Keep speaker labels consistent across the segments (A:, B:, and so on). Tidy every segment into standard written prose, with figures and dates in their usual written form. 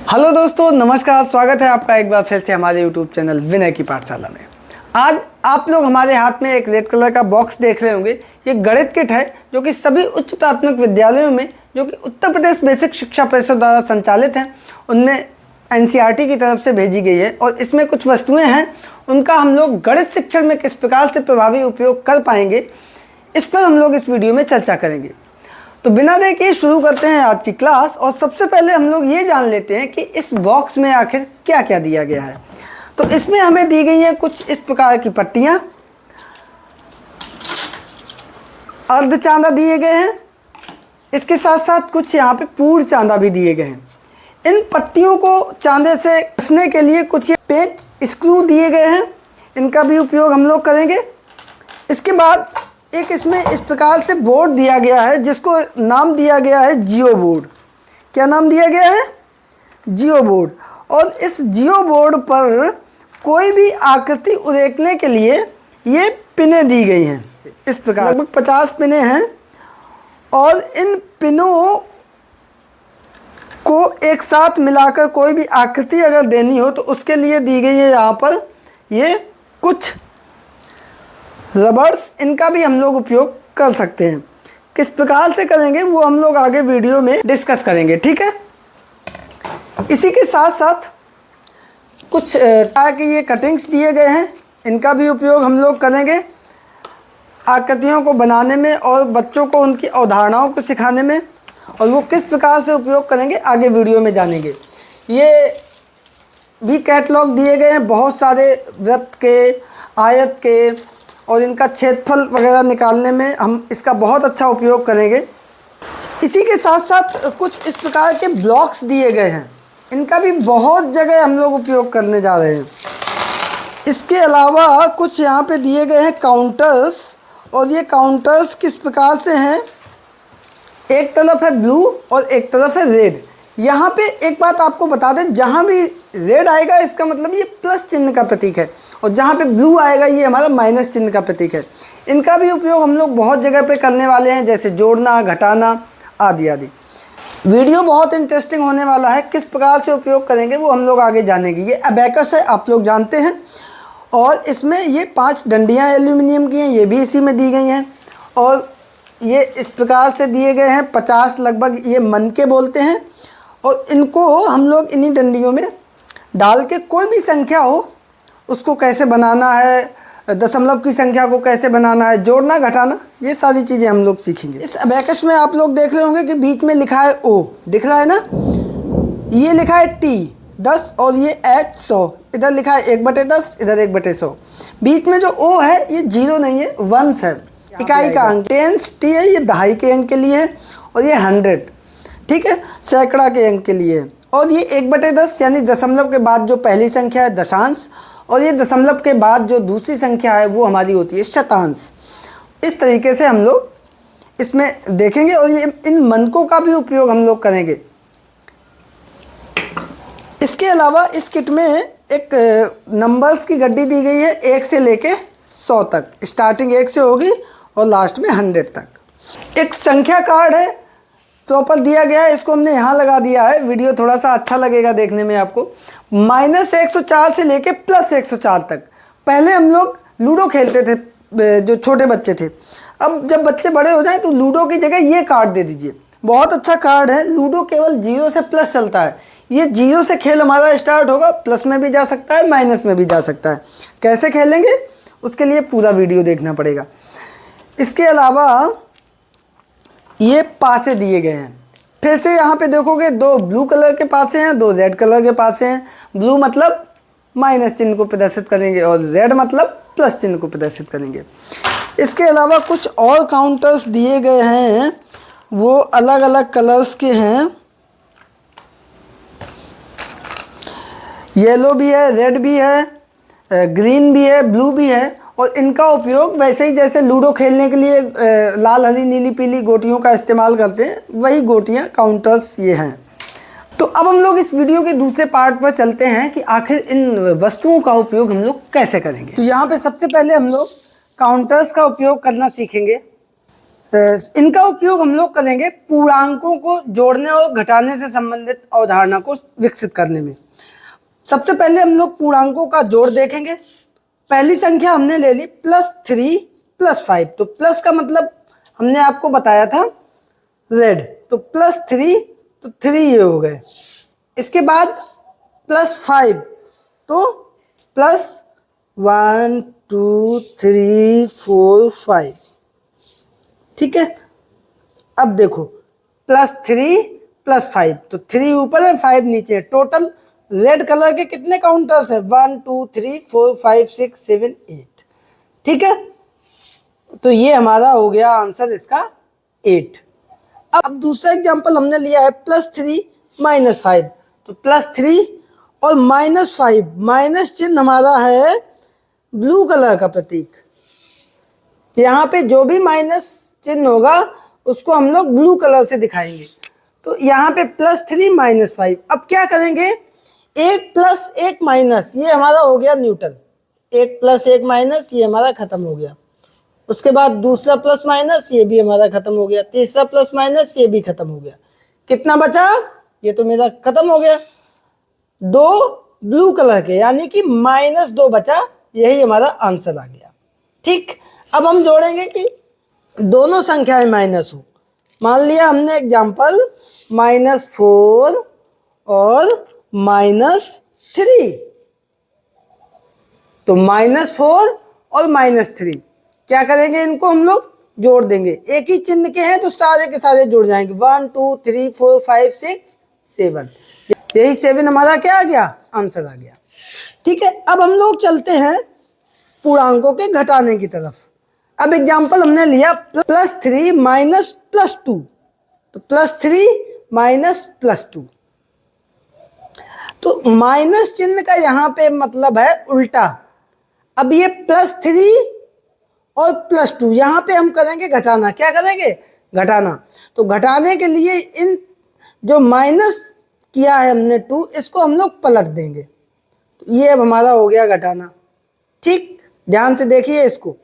A: Hello दोस्तों, नमस्कार। स्वागत है आपका एक बार फिर से हमारे यूट्यूब चैनल विनय की पाठशाला में। आज आप लोग हमारे हाथ में एक रेड कलर का बॉक्स देख रहे होंगे। ये गणित किट है जो कि सभी उच्च प्राथमिक विद्यालयों में, जो कि उत्तर प्रदेश बेसिक शिक्षा परिषद द्वारा संचालित हैं, उनमें एनसीईआरटी की तरफ से भेजी गई है। और इसमें कुछ वस्तुएँ हैं, उनका हम लोग गणित शिक्षण में किस प्रकार से प्रभावी उपयोग कर पाएंगे, इस पर हम लोग इस वीडियो में चर्चा करेंगे। तो बिना देर के शुरू करते हैं आज की क्लास। और सबसे पहले हम लोग ये जान लेते हैं कि इस बॉक्स में आखिर क्या क्या दिया गया है। तो इसमें हमें दी गई है कुछ इस प्रकार की पट्टियाँ, अर्ध चांदा दिए गए हैं। इसके साथ साथ कुछ यहाँ पे पूर्ण चांदा भी दिए गए हैं। इन पट्टियों को चांदे से कसने के लिए कुछ ये पेच स्क्रू दिए गए हैं, इनका भी उपयोग हम लोग करेंगे। इसके बाद एक इसमें इस प्रकार से बोर्ड दिया गया है, जिसको नाम दिया गया है जियो बोर्ड। क्या नाम दिया गया है? जियो बोर्ड। और इस जियो बोर्ड पर कोई भी आकृति उरेखने के लिए ये पिनें दी गई हैं। इस प्रकार लगभग 50 पिनें हैं। और इन पिनों को एक साथ मिलाकर कोई भी आकृति अगर देनी हो तो उसके लिए दी गई है यहाँ पर ये कुछ रबर्स। इनका भी हम लोग उपयोग कर सकते हैं। किस प्रकार से करेंगे वो हम लोग आगे वीडियो में डिस्कस करेंगे, ठीक है। इसी के साथ साथ कुछ कि ये कटिंग्स दिए गए हैं, इनका भी उपयोग हम लोग करेंगे आकृतियों को बनाने में और बच्चों को उनकी अवधारणाओं को सिखाने में। और वो किस प्रकार से उपयोग करेंगे आगे वीडियो में जानेंगे। ये भी कैटलॉग दिए गए हैं बहुत सारे वृत्त के, आयत के, और इनका क्षेत्रफल वगैरह निकालने में हम इसका बहुत अच्छा उपयोग करेंगे। इसी के साथ साथ कुछ इस प्रकार के ब्लॉक्स दिए गए हैं, इनका भी बहुत जगह हम लोग उपयोग करने जा रहे हैं। इसके अलावा कुछ यहाँ पे दिए गए हैं काउंटर्स। और ये काउंटर्स किस प्रकार से हैं, एक तरफ है ब्लू और एक तरफ है रेड। यहाँ पे एक बात आपको बता दें, जहाँ भी रेड आएगा इसका मतलब ये प्लस चिन्ह का प्रतीक है, और जहाँ पे ब्लू आएगा ये हमारा माइनस चिन्ह का प्रतीक है। इनका भी उपयोग हम लोग बहुत जगह पे करने वाले हैं, जैसे जोड़ना, घटाना आदि आदि। वीडियो बहुत इंटरेस्टिंग होने वाला है। किस प्रकार से उपयोग करेंगे वो हम लोग आगे जानेंगे। ये अबैकस है, आप लोग जानते हैं। और इसमें ये 5 डंडियाँ एल्यूमिनियम की हैं, ये भी इसी में दी गई हैं। और ये इस प्रकार से दिए गए हैं 50 लगभग, ये मन के बोलते हैं। और इनको हम लोग इन्हीं डंडियों में डाल के कोई भी संख्या हो उसको कैसे बनाना है, दशमलव की संख्या को कैसे बनाना है, जोड़ना, घटाना, ये सारी चीज़ें हम लोग सीखेंगे। इस अबैकस में आप लोग देख रहे होंगे कि बीच में लिखा है ओ, दिख रहा है ना। ये लिखा है टी 10 और ये एच 100। इधर लिखा है 1/10, इधर 1/100। बीच में जो ओ है ये 0 नहीं है, 1 है, इकाई का अंक। 10 टी है, ये दहाई के अंक के लिए है। और ये 100, ठीक है, सैकड़ा के अंक के लिए है। और ये 1/10 यानी दशमलव के बाद जो पहली संख्या है दशांश, और ये दशमलव के बाद जो दूसरी संख्या है वो हमारी होती है शतांश। इस तरीके से हम लोग इसमें देखेंगे। और ये इन मनकों का भी उपयोग हम लोग करेंगे। इसके अलावा इस किट में एक नंबर्स की गड्डी दी गई है, 1 से लेके 100 तक। स्टार्टिंग 1 से होगी और लास्ट में 100 तक। एक संख्या कार्ड है, प्रॉपर दिया गया है, इसको हमने यहाँ लगा दिया है। वीडियो थोड़ा सा अच्छा लगेगा देखने में आपको। -104 से लेके +104 तक। पहले हम लोग लूडो खेलते थे, जो छोटे बच्चे थे। अब जब बच्चे बड़े हो जाएं तो लूडो की जगह ये कार्ड दे दीजिए। बहुत अच्छा कार्ड है। लूडो केवल 0 से प्लस चलता है। ये 0 से खेल हमारा स्टार्ट होगा, प्लस में भी जा सकता है, माइनस में भी जा सकता है। कैसे खेलेंगे उसके लिए पूरा वीडियो देखना पड़ेगा। इसके अलावा ये पासे दिए गए हैं। फिर से यहाँ पे देखोगे 2 ब्लू कलर के पासे हैं, 2 रेड कलर के पासे हैं। ब्लू मतलब माइनस चिन्ह को प्रदर्शित करेंगे और रेड मतलब प्लस चिन्ह को प्रदर्शित करेंगे। इसके अलावा कुछ और काउंटर्स दिए गए हैं, वो अलग अलग कलर्स के हैं। येलो भी है, रेड भी है, ग्रीन भी है, ब्लू भी है। और इनका उपयोग वैसे ही जैसे लूडो खेलने के लिए लाल, हरी, नीली, पीली गोटियों का इस्तेमाल करते हैं, वही गोटियां, काउंटर्स ये हैं। तो अब हम लोग इस वीडियो के दूसरे पार्ट पर चलते हैं कि आखिर इन वस्तुओं का उपयोग हम लोग कैसे करेंगे। तो यहाँ पे सबसे पहले हम लोग काउंटर्स का उपयोग करना सीखेंगे। इनका उपयोग हम लोग करेंगे पूर्णांकों को जोड़ने और घटाने से संबंधित अवधारणा को विकसित करने में। सबसे पहले हम लोग पूर्णांकों का जोड़ देखेंगे। पहली संख्या हमने ले ली +3 +5, तो प्लस का मतलब हमने आपको बताया था z, तो +3 तो 3 ये हो गए। इसके बाद +5 तो +1 2 3 4 5, ठीक है। अब देखो +3 +5, तो 3 ऊपर है 5 नीचे है। टोटल रेड कलर के कितने काउंटर्स है? 1 2 3 4 5 6 7 8, ठीक है। तो ये हमारा हो गया आंसर इसका 8। अब दूसरा एग्जांपल हमने लिया है +3 -5, तो +3 और -5, माइनस चिन्ह हमारा है ब्लू कलर का प्रतीक। यहाँ पे जो भी माइनस चिन्ह होगा उसको हम लोग ब्लू कलर से दिखाएंगे। तो यहाँ पे +3 -5, अब क्या करेंगे? 1 + 1 माइनस, ये हमारा हो गया न्यूट्रल। 1 + 1 माइनस, ये हमारा खत्म हो गया। उसके बाद दूसरा प्लस माइनस, ये भी हमारा खत्म हो गया। तीसरा प्लस माइनस, ये भी खत्म हो गया। कितना बचा? ये तो मेरा खत्म हो गया। 2 ब्लू कलर के, यानी कि -2 बचा। यही हमारा आंसर आ गया, ठीक। अब हम जोड़ेंगे कि दोनों संख्याएं माइनस हो। मान लिया हमने एग्जाम्पल -4 और -3, तो -4 और -3 क्या करेंगे? इनको हम लोग जोड़ देंगे। एक ही चिन्ह के हैं तो सारे के सारे जुड़ जाएंगे। 1 2 3 4 5 6 7, यही 7 हमारा क्या आ गया? आंसर आ गया, ठीक है। अब हम लोग चलते हैं पूर्णांकों के घटाने की तरफ। अब एग्जाम्पल हमने लिया +3 -+2, तो +3 -+2, तो माइनस चिन्ह का यहाँ पे मतलब है उल्टा। अब ये +3 और +2, यहाँ पे हम करेंगे घटाना। क्या करेंगे? घटाना। तो घटाने के लिए इन जो माइनस किया है हमने 2, इसको हम लोग पलट देंगे। तो ये अब हमारा हो गया घटाना, ठीक। ध्यान से देखिए इसको।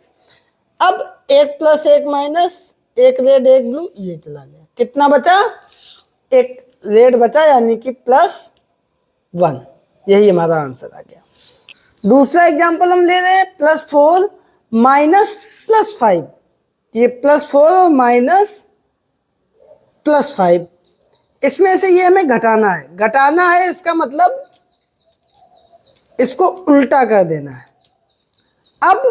A: अब 1 + 1 माइनस, 1 रेड 1 ब्लू, ये चला गया। कितना बचा? 1 रेड बचा, यानी कि +1। यही हमारा आंसर आ गया। दूसरा एग्जाम्पल हम ले रहे हैं +4 -+5, ये +4 और -+5, इसमें से ये हमें घटाना है। घटाना है इसका मतलब इसको उल्टा कर देना है। अब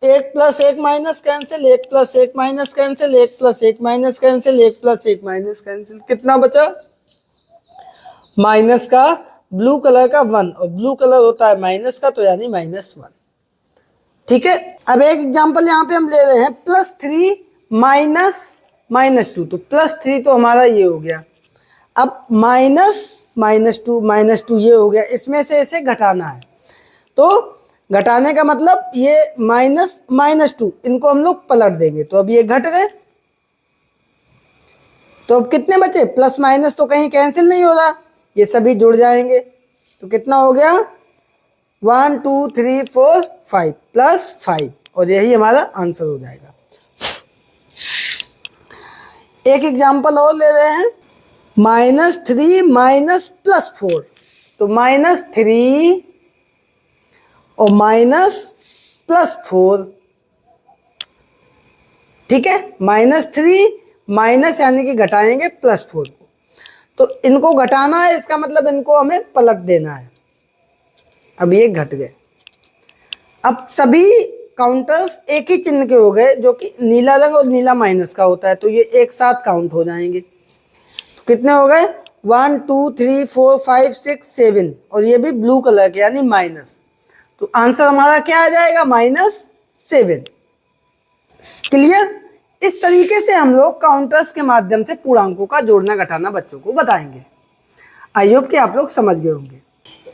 A: 1 + 1 minus cancel, 1 + 1 minus cancel, 1 + 1 minus cancel, 1 + 1 minus cancel. कितना बचा? माइनस का ब्लू कलर का 1, और ब्लू कलर होता है माइनस का, तो यानी -1, ठीक है। अब एक एग्जांपल यहाँ पे हम ले रहे हैं +3 -2, तो +3 तो हमारा ये हो गया। अब -2 ये हो गया। इसमें से इसे घटाना है, तो घटाने का मतलब ये -2, इनको हम लोग पलट देंगे। तो अब ये घट गए, तो अब कितने बचे? प्लस माइनस तो कहीं कैंसिल नहीं हो रहा, ये सभी जुड़ जाएंगे। तो कितना हो गया? 1 2 3 4 5 +5, और यही हमारा आंसर हो जाएगा। एक एग्जाम्पल और ले रहे हैं -3 -+4, तो -3 और -+4, ठीक है। -3 माइनस यानी कि घटाएंगे +4 को, तो इनको घटाना है, इसका मतलब इनको हमें पलट देना है। अब ये घट गए। अब सभी काउंटर्स एक ही चिन्ह के हो गए, जो कि नीला रंग और नीला माइनस का होता है, तो ये एक साथ काउंट हो जाएंगे। तो कितने हो गए? 1 2 3 4 5 6 7, और ये भी ब्लू कलर के यानी माइनस। तो आंसर हमारा क्या आ जाएगा? -7। क्लियर? इस तरीके से हम लोग काउंटर्स के माध्यम से पूर्णांकों का जोड़ना घटाना बच्चों को बताएंगे। आई होप कि आप लोग समझ गए होंगे।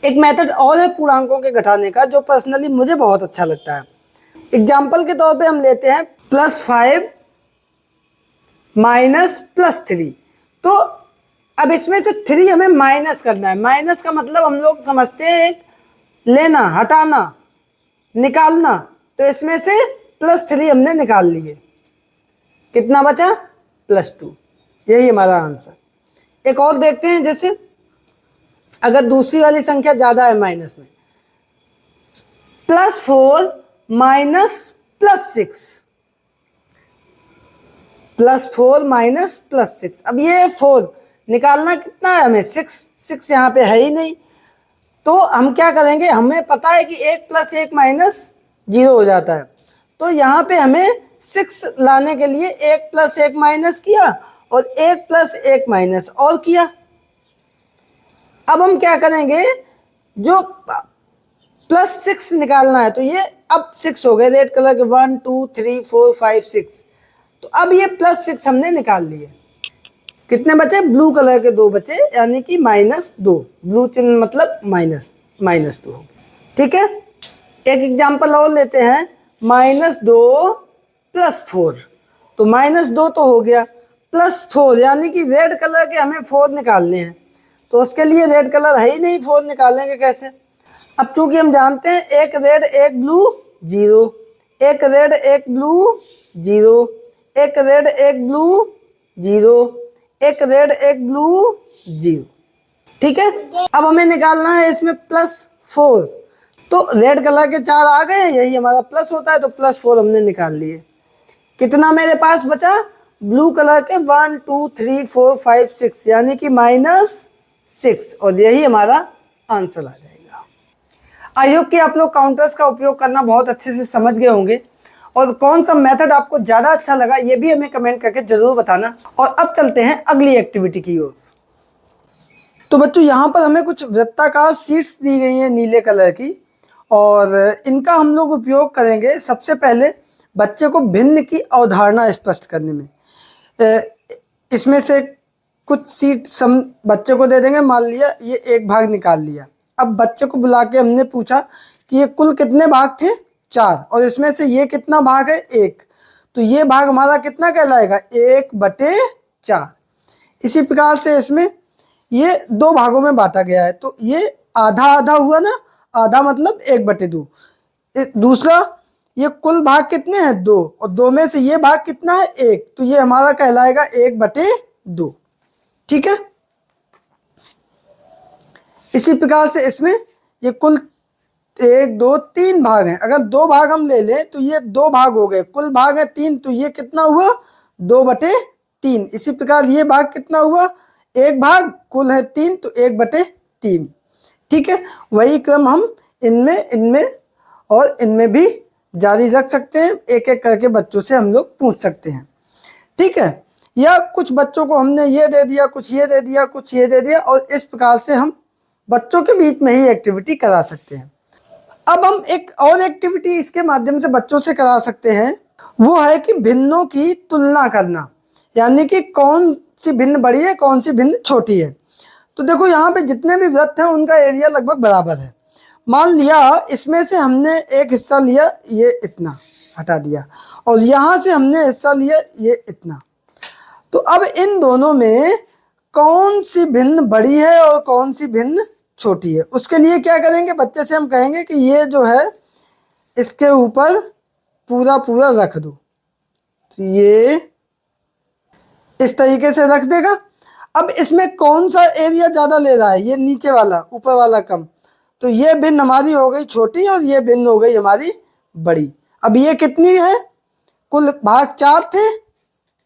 A: एक मेथड और है पूर्णांकों के घटाने का, जो पर्सनली मुझे बहुत अच्छा लगता है। एग्जाम्पल के तौर पे हम लेते हैं +5 -+3, तो अब इसमें से 3 हमें माइनस करना है। माइनस का मतलब हम लोग समझते हैं एक लेना, हटाना, निकालना, तो इसमें से +3 हमने निकाल लिए। कितना बचा, +2। यही हमारा आंसर। एक और देखते हैं, जैसे अगर दूसरी वाली संख्या ज्यादा है माइनस में, +4 माइनस +6, +4 माइनस +6। अब ये 4 निकालना कितना है हमें, 6 यहाँ पे है ही नहीं, तो हम क्या करेंगे, हमें पता है कि 1 + 1 -0 हो जाता है, तो यहाँ पे हमें 6 लाने के लिए 1 + 1 माइनस किया और 1 + 1 माइनस और किया। अब हम क्या करेंगे, जो +6 निकालना है, तो ये अब 6 हो गए रेड कलर के, 1 2 3 4 5 6, तो अब ये +6 हमने निकाल लिए। कितने बचे, ब्लू कलर के 2 बचे, यानी कि -2, ब्लू चिन्ह मतलब -2। ठीक है, एक एग्जाम्पल और लेते हैं, -2 + 4, तो -2 तो हो गया, +4 यानी कि रेड कलर के हमें 4 निकालने हैं, तो उसके लिए रेड कलर है ही नहीं, 4 निकालेंगे कैसे। अब चूंकि हम जानते हैं एक रेड एक ब्लू 0, एक रेड एक ब्लू 0, एक रेड एक ब्लू 0, एक रेड एक ब्लू 0। ठीक है, अब हमें निकालना है इसमें +4, तो रेड कलर के 4 आ गए, यही हमारा प्लस होता है, तो +4 हमने निकाल लिए। कितना मेरे पास बचा, ब्लू कलर के 1 2 3 4 5 6, यानी कि -6, और यही हमारा आंसर आ जाएगा। आई होप कि आप लोग काउंटर्स का उपयोग करना बहुत अच्छे से समझ गए होंगे, और कौन सा मेथड आपको ज़्यादा अच्छा लगा ये भी हमें कमेंट करके ज़रूर बताना। और अब चलते हैं अगली एक्टिविटी की ओर। तो बच्चों, यहाँ पर हमें कुछ वृत्ताकार शीट्स दी गई हैं नीले कलर की, और इनका हम लोग उपयोग करेंगे सबसे पहले बच्चे को भिन्न की अवधारणा स्पष्ट करने में। इसमें से कुछ सीट बच्चे को दे देंगे, मान लिया ये एक भाग निकाल लिया। अब बच्चे को बुला के हमने पूछा कि ये कुल कितने भाग थे, 4, और इसमें से ये कितना भाग है, 1, तो ये भाग हमारा कितना कहलाएगा, 1/4। इसी प्रकार से इसमें ये 2 भागों में बांटा गया है, तो ये आधा आधा हुआ ना, आधा मतलब 1/2। दूसरा, ये कुल भाग कितने हैं, 2, और 2 में से ये भाग कितना है, 1, तो ये हमारा कहलाएगा 1/2। ठीक है, इसी प्रकार से इसमें ये कुल 1 2 3 भाग हैं, अगर 2 भाग हम ले लें तो ये 2 भाग हो गए, कुल भाग है 3, तो ये कितना हुआ, 2/3। इसी प्रकार ये भाग कितना हुआ, 1 भाग, कुल है 3, तो 1/3। ठीक है, वही क्रम हम इनमें और इनमें भी जारी रख सकते हैं, एक एक करके बच्चों से हम लोग पूछ सकते हैं। ठीक है, या कुछ बच्चों को हमने ये दे दिया, कुछ ये दे दिया, कुछ ये दे दिया, और इस प्रकार से हम बच्चों के बीच में ही एक्टिविटी करा सकते हैं। अब हम एक और एक्टिविटी इसके माध्यम से बच्चों से करा सकते हैं, वो है कि भिन्नों की तुलना करना, यानी कि कौन सी भिन्न बड़ी है, कौन सी भिन्न छोटी है। तो देखो, यहाँ पे जितने भी वृत्त हैं उनका एरिया लगभग बराबर है। मान लिया इसमें से हमने एक हिस्सा लिया, ये इतना हटा दिया, और यहाँ से हमने हिस्सा लिया, ये इतना, तो अब इन दोनों में कौन सी भिन्न बड़ी है और कौन सी भिन्न छोटी है। उसके लिए क्या करेंगे, बच्चे से हम कहेंगे कि ये जो है इसके ऊपर पूरा पूरा रख दो, तो ये इस तरीके से रख देगा। अब इसमें कौन सा एरिया ज़्यादा ले रहा है, ये नीचे वाला, ऊपर वाला कम, तो ये भिन्न हमारी हो गई छोटी और ये भिन्न हो गई हमारी बड़ी। अब ये कितनी है, कुल भाग 4 थे,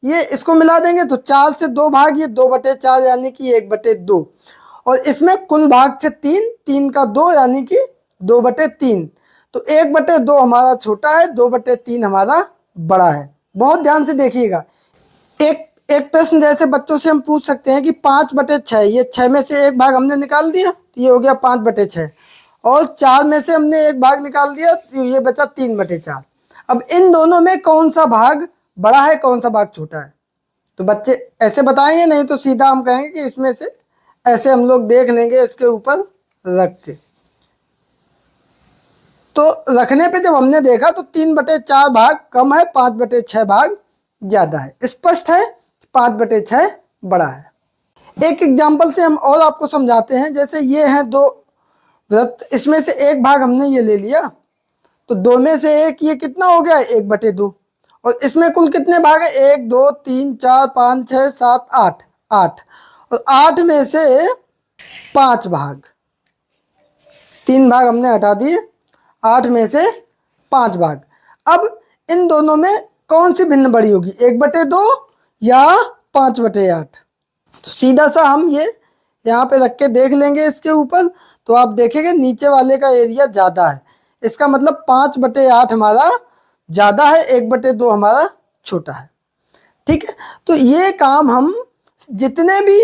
A: ये इसको मिला देंगे तो 4 से 2 भाग, ये 2/4 यानी कि 1/2, और इसमें कुल भाग थे 3, 3 का 2 यानी कि 2/3, तो 1/2 हमारा छोटा है, 2/3 हमारा बड़ा है। बहुत ध्यान से देखिएगा, एक प्रश्न जैसे बच्चों से हम पूछ सकते हैं कि 5/6, ये 6 में से एक भाग हमने निकाल दिया, तो ये हो गया 5/6, और 4 में से हमने एक भाग निकाल दिया, तो ये बचा 3/4। अब इन दोनों में कौन सा भाग बड़ा है, कौन सा भाग छोटा है, तो बच्चे ऐसे बताएंगे, नहीं तो सीधा हम कहेंगे कि इसमें से ऐसे हम लोग देख लेंगे इसके ऊपर रख के। तो रखने पे जब हमने देखा तो 3/4 भाग कम है, 5/6 भाग ज़्यादा है। स्पष्ट है 5/6 बड़ा है। एक एग्जाम्पल से हम और आपको समझाते हैं, जैसे ये हैं 2 वृत्त, इसमें से एक भाग हमने ये ले लिया, तो 2 में से एक, ये कितना हो गया, 1/2, और इसमें कुल कितने भाग है? 1 2 3 4 5 6 7 8, 8। और 8 में से 5 भाग, 3 भाग हमने हटा दिए, 8 में से 5 भाग। अब इन दोनों में कौन सी भिन्न बड़ी होगी, 1/2 या 5/8? तो सीधा सा हम ये यहाँ पे रख के देख लेंगे इसके ऊपर, तो आप देखेंगे नीचे वाले का एरिया ज़्यादा है। इसका मतलब 5/8 हमारा ज़्यादा है, 1/2 हमारा छोटा है। ठीक है, तो ये काम हम जितने भी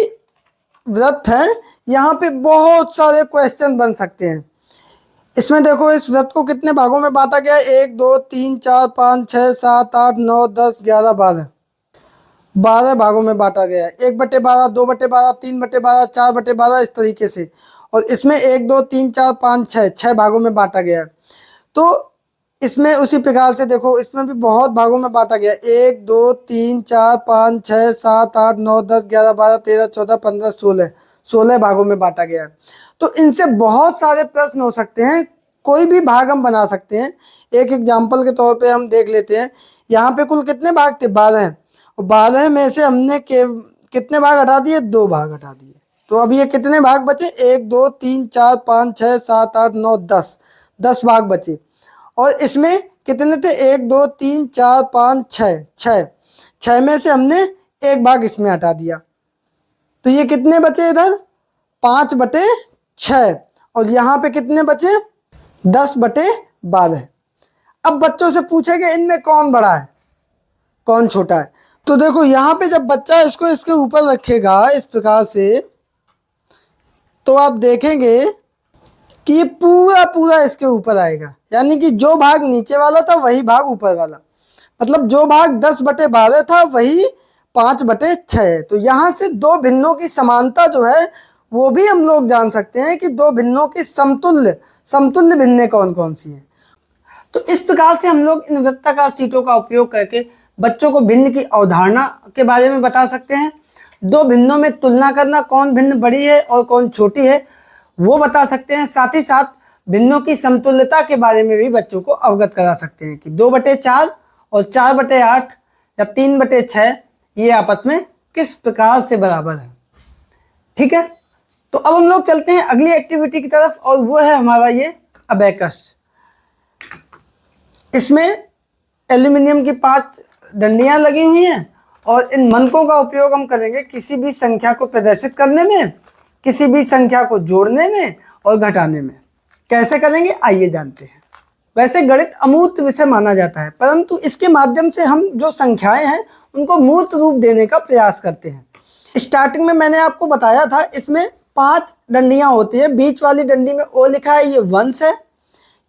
A: व्रत हैं यहाँ पे बहुत सारे क्वेश्चन बन सकते हैं। इसमें देखो इस व्रत को कितने भागों में बांटा गया है? 1 2 3 4 5 6 7 8 9 10 11 12, 12 भागों में बांटा गया है। 1/12, 2/12, 3/12, 4/12, इस तरीके से। और इसमें 1 2 3 4 5 6, 6 भागों में बांटा गया है। तो इसमें उसी प्रकार से देखो इसमें भी बहुत भागों में बांटा गया है। 1 2 3 4 5 6 7 8 9 10 11 12 13 14 15 16, 16 भागों में बांटा गया है। तो इनसे बहुत सारे प्रश्न हो सकते हैं, कोई भी भाग हम बना सकते हैं। एक एग्जाम्पल के तौर पे हम देख लेते हैं। यहाँ पे कुल कितने भाग थे? 12। और 12 में से हमने कितने भाग हटा दिए? 2 भाग हटा दिए। तो अब ये कितने भाग बचे? 1 2 3 4 5 6 7 8 9 10, 10 भाग बचे। और इसमें कितने थे? 1 2 3 4 5 6, 6, 6 में से हमने 1 भाग इसमें हटा दिया। तो ये कितने बचे इधर? 5/6। और यहाँ पे कितने बचे? 10/12। अब बच्चों से पूछेंगे इनमें कौन बड़ा है कौन छोटा है। तो देखो यहाँ पे जब बच्चा इसको इसके ऊपर रखेगा इस प्रकार से, तो आप देखेंगे कि ये पूरा पूरा इसके ऊपर आएगा। यानी कि जो भाग नीचे वाला था वही भाग ऊपर वाला, मतलब जो भाग 10/12 था वही 5/6 है। तो यहाँ से दो भिन्नों की समानता जो है वो भी हम लोग जान सकते हैं कि दो भिन्नों की समतुल्य भिन्नें कौन कौन सी हैं। तो इस प्रकार से हम लोग इन वृत्ताकार सीटों का उपयोग करके बच्चों को भिन्न की अवधारणा के बारे में बता सकते हैं। दो भिन्नों में तुलना करना, कौन भिन्न बड़ी है और कौन छोटी है, वो बता सकते हैं। साथ ही साथ भिन्नों की समतुल्यता के बारे में भी बच्चों को अवगत करा सकते हैं कि 2/4 और 4/8 या 3/6 ये आपस में किस प्रकार से बराबर है। ठीक है, तो अब हम लोग चलते हैं अगली एक्टिविटी की तरफ, और वो है हमारा ये अबेकस। इसमें एल्यूमिनियम की 5 डंडियां लगी हुई हैं और इन मनकों का उपयोग हम करेंगे किसी भी संख्या को प्रदर्शित करने में, किसी भी संख्या को जोड़ने में और घटाने में। कैसे करेंगे आइए जानते हैं। वैसे गणित अमूर्त विषय माना जाता है, परंतु इसके माध्यम से हम जो संख्याएं हैं उनको मूर्त रूप देने का प्रयास करते हैं। स्टार्टिंग में मैंने आपको बताया था इसमें 5 डंडियां होती है। बीच वाली डंडी में ओ लिखा है, ये वंस है,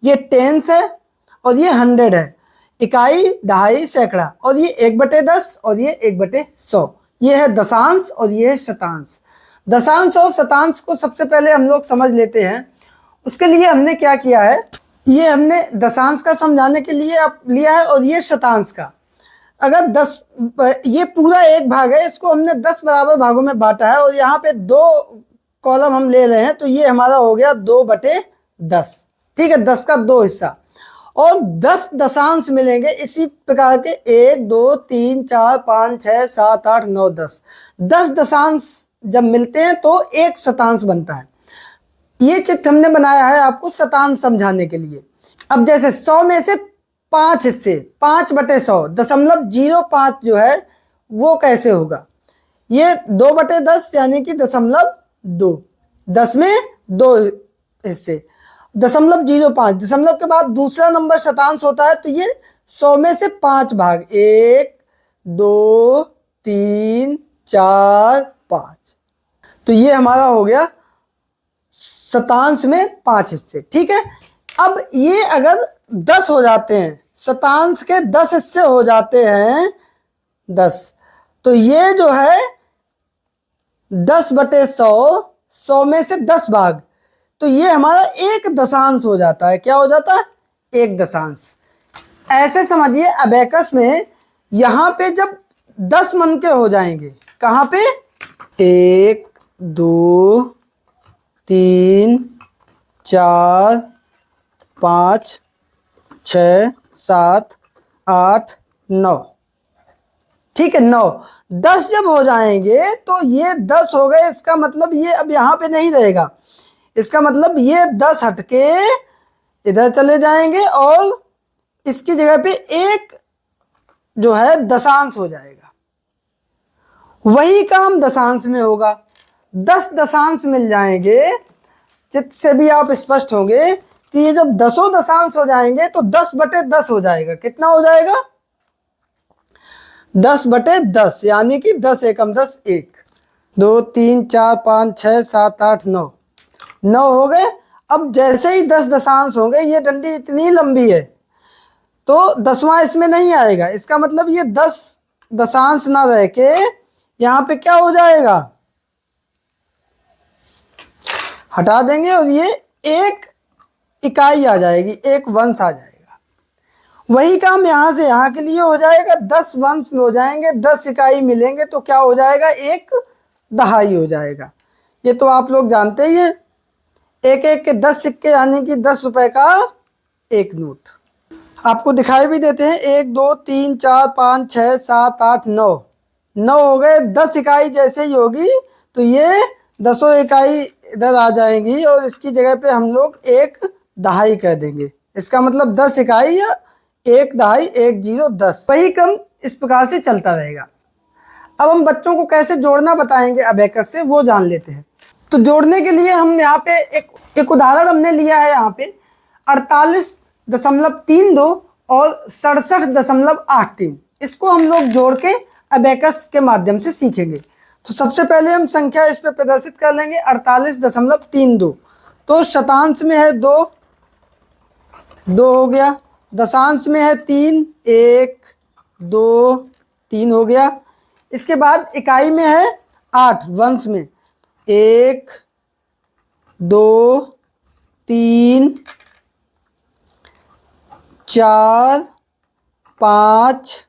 A: ये टेंस है और ये 100 है, इकाई, दहाई, सैकड़ा। और ये 1/10 और ये 1/100। ये है दशांश और ये है शतांश। दशांश और शतांश को सबसे पहले हम लोग समझ लेते हैं। उसके लिए हमने क्या किया है, ये हमने दशांश का समझाने के लिए आप लिया है और ये शतांश का। अगर 10, ये पूरा एक भाग है, इसको हमने 10 बराबर भागों में बांटा है और यहाँ पे 2 कॉलम हम ले रहे हैं, तो ये हमारा हो गया 2/10। ठीक है, 10 का 2 हिस्सा। और 10 दशांश मिलेंगे इसी प्रकार के 1 2 3 4 5 6 7 8 9 10। 10 दशांश जब मिलते हैं तो एक शतांश बनता है। ये चित्र हमने बनाया है आपको शतांश समझाने के लिए। अब जैसे 100 में से 5 हिस्से, 5/100, 0.05 जो है वो कैसे होगा? ये 2/10 यानी कि 0.2, 10 में 2 हिस्से, 0.05। दशमलव के बाद दूसरा नंबर शतांश होता है, तो ये 100 में से 5 भाग, 1 2 3 4 5। तो ये हमारा हो गया शतांश में 5 हिस्से। ठीक है, अब ये अगर 10 हो जाते हैं, शतांश के 10 हिस्से हो जाते हैं 10, तो ये जो है 10/100, 100 में से 10 भाग, तो ये हमारा एक दशांश हो जाता है। क्या हो जाता है? एक दशांश। ऐसे समझिए अबेकस में यहाँ पे जब 10 मन के हो जाएंगे, कहाँ पे? 1 2 3 4 5 6 7 8 9। ठीक है, 9। 10 जब हो जाएंगे तो ये 10 हो गए, इसका मतलब ये अब यहाँ पे नहीं रहेगा, इसका मतलब ये 10 हटके इधर चले जाएंगे और इसकी जगह पे एक जो है दशांश हो जाएगा। वही काम दशांश में होगा, 10 दशांश मिल जाएंगे। चित्र से भी आप स्पष्ट होंगे कि ये जब 10 दशांश हो जाएंगे तो 10/10 हो जाएगा। कितना हो जाएगा? 10/10, यानी कि 10 एकम 10, 1 2 3 4 5 6 7 8 9, 9 हो गए। अब जैसे ही 10 दशांश होंगे, ये डंडी इतनी लंबी है तो 10वां इसमें नहीं आएगा, इसका मतलब ये 10 दशांश ना रह के यहाँ पे क्या हो जाएगा, हटा देंगे और ये एक इकाई आ जाएगी, एक वंश आ जाएगा। वही काम यहाँ से यहाँ के लिए हो जाएगा, 10 वंश में हो जाएंगे, 10 इकाई मिलेंगे तो क्या हो जाएगा, एक दहाई हो जाएगा। ये तो आप लोग जानते ही हैं। एक एक के 10 सिक्के, यानी कि 10 रुपए का एक नोट। आपको दिखाई भी देते हैं, 1 2 3 4 5 6 7 8 9, 9 हो गए। 10 इकाई जैसे ही होगी तो ये 10 इकाई इधर आ जाएंगी और इसकी जगह पे हम लोग एक दहाई कर देंगे। इसका मतलब 10 इकाई या एक दहाई, 1 0 10। वही क्रम इस प्रकार से चलता रहेगा। अब हम बच्चों को कैसे जोड़ना बताएंगे अबेकस से, वो जान लेते हैं। तो जोड़ने के लिए हम यहाँ पे एक उदाहरण हमने लिया है, यहाँ पे 48.32 और 67.83, इसको हम लोग जोड़ के अबेकस के माध्यम से सीखेंगे। तो सबसे पहले हम संख्या इस पे प्रदर्शित कर लेंगे, 48.32। तो शतांश में है 2, 2 हो गया। दशांश में है 3, 1 2 3 हो गया। इसके बाद इकाई में है 8, वंश में 1 2 3 4 5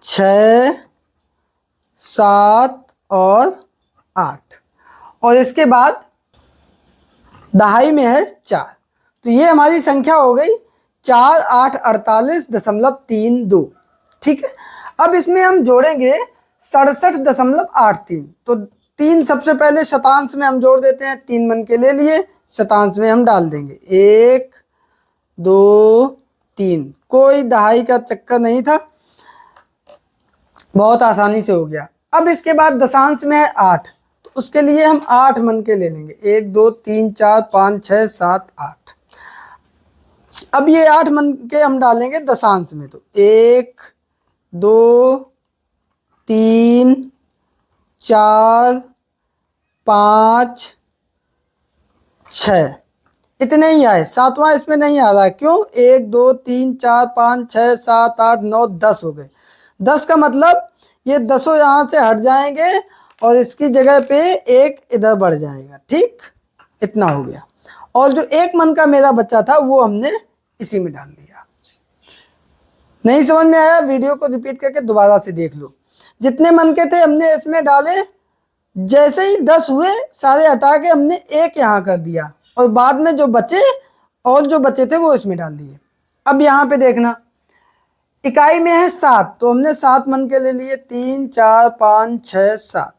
A: 6 7 और 8, और इसके बाद दहाई में है 4। तो ये हमारी संख्या हो गई 4 8 48.32। ठीक है, अब इसमें हम जोड़ेंगे 67.83। तो 3 सबसे पहले शतांश में हम जोड़ देते हैं, 3 मन के ले लिए, शतांश में हम डाल देंगे 1 2 3। कोई दहाई का चक्कर नहीं था, बहुत आसानी से हो गया। अब इसके बाद दशांश में है 8, तो उसके लिए हम 8 मन के ले लेंगे, 1 2 3 4 5 6 7 8। अब ये 8 मन के हम डालेंगे दशांश में, तो 1 2 3 4 5 6, इतने ही आए। 7वां इसमें नहीं आ रहा, क्यों? 1 2 3 4 5 6 7 8 9 10 हो गए। 10 का मतलब ये 10 यहाँ से हट जाएंगे और इसकी जगह पे एक इधर बढ़ जाएगा। ठीक, इतना हो गया। और जो 1 मन का मेरा बच्चा था वो हमने इसी में डाल दिया। नहीं समझ में आया, वीडियो को रिपीट करके दोबारा से देख लो। जितने मन के थे हमने इसमें डाले, जैसे ही 10 हुए सारे हटा के हमने एक यहाँ कर दिया और बाद में जो बचे और जो बचे थे वो इसमें डाल दिए। अब यहाँ पे देखना, इकाई में है 7, तो हमने 7 मन के ले लिए, 3 4 5 6 7।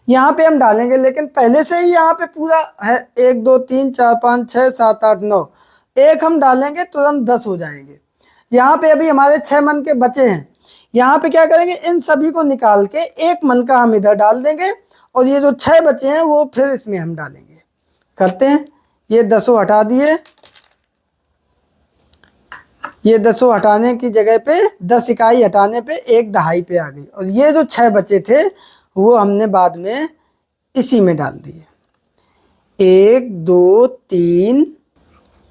A: यहाँ पे हम डालेंगे, लेकिन पहले से ही यहाँ पे पूरा है 1 2 3 4 5 6 7 8 9, एक हम डालेंगे तुरंत 10 हो जाएंगे। यहाँ पे अभी हमारे 6 मन के बचे हैं, यहाँ पे क्या करेंगे, इन सभी को निकाल के 1 मन का हम इधर डाल देंगे और ये जो 6 बचे हैं वो फिर इसमें हम डालेंगे। करते हैं, ये 10 हटा दिए, ये 10 हटाने की जगह पे 10 इकाई हटाने पे एक दहाई पे आ गई, और ये जो 6 बचे थे वो हमने बाद में इसी में डाल दिए। 1 2 3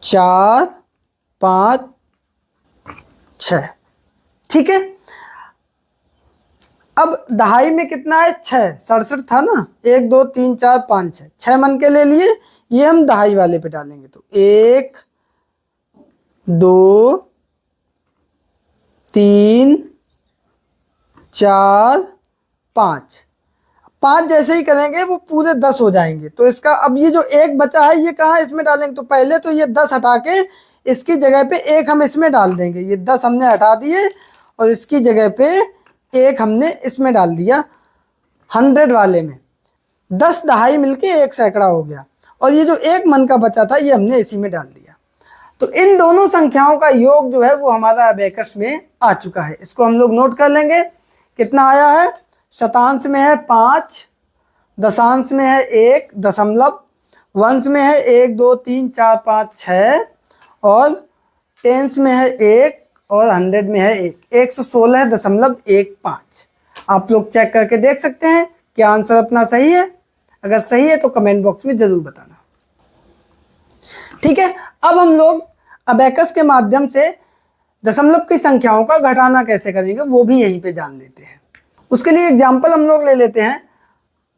A: 4 5 6। ठीक है, अब दहाई में कितना है, 6, 67 था ना, 1 2 3 4 5 6, 6 मन के ले लिए, ये हम दहाई वाले पे डालेंगे। तो 1 2 3 4 5, 5 जैसे ही करेंगे वो पूरे 10 हो जाएंगे। तो इसका अब ये जो एक बचा है ये कहाँ इसमें डालेंगे, तो पहले तो ये 10 हटा के इसकी जगह पे एक हम इसमें डाल देंगे। ये 10 हमने हटा दिए और इसकी जगह पे 1 हमने इसमें डाल दिया 100 वाले में। 10 दहाई मिलके 1 सैकड़ा हो गया, और ये जो 1 मन का बचा था ये हमने इसी में डाल दिया। तो इन दोनों संख्याओं का योग जो है वो हमारा अबेकस में आ चुका है। इसको हम लोग नोट कर लेंगे। कितना आया है? शतांश में है 5, दशांश में है 1, दशमलव, वंश में है 1 2 3 4 5 6, और टेंस में है 1, और 100 में है 1, 116.15। आप लोग चेक करके देख सकते हैं क्या आंसर अपना सही है। अगर सही है तो कमेंट बॉक्स में जरूर बताना। ठीक है, अब हम लोग अबेकस के माध्यम से दशमलव की संख्याओं का घटाना कैसे करेंगे वो भी यहीं पे जान लेते हैं। उसके लिए एग्जाम्पल हम लोग ले लेते हैं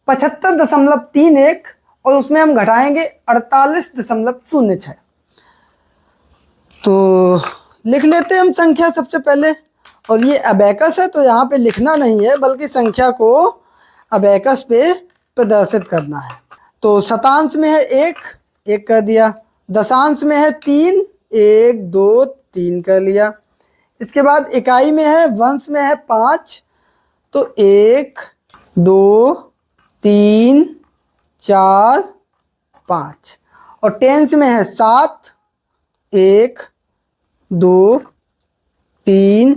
A: 75.31, और उसमें हम घटाएंगे 48.06। तो लिख लेते हैं हम संख्या सबसे पहले। और ये अबेकस है तो यहाँ पे लिखना नहीं है बल्कि संख्या को अबेकस पे प्रदर्शित करना है। तो शतांश में है 1, 1 कर दिया। दशांश में है 3, 1 2 3 कर लिया। इसके बाद इकाई में है, वंश में है 5, तो 1 2 3 4 5, और टेंस में है 7, 1 2 3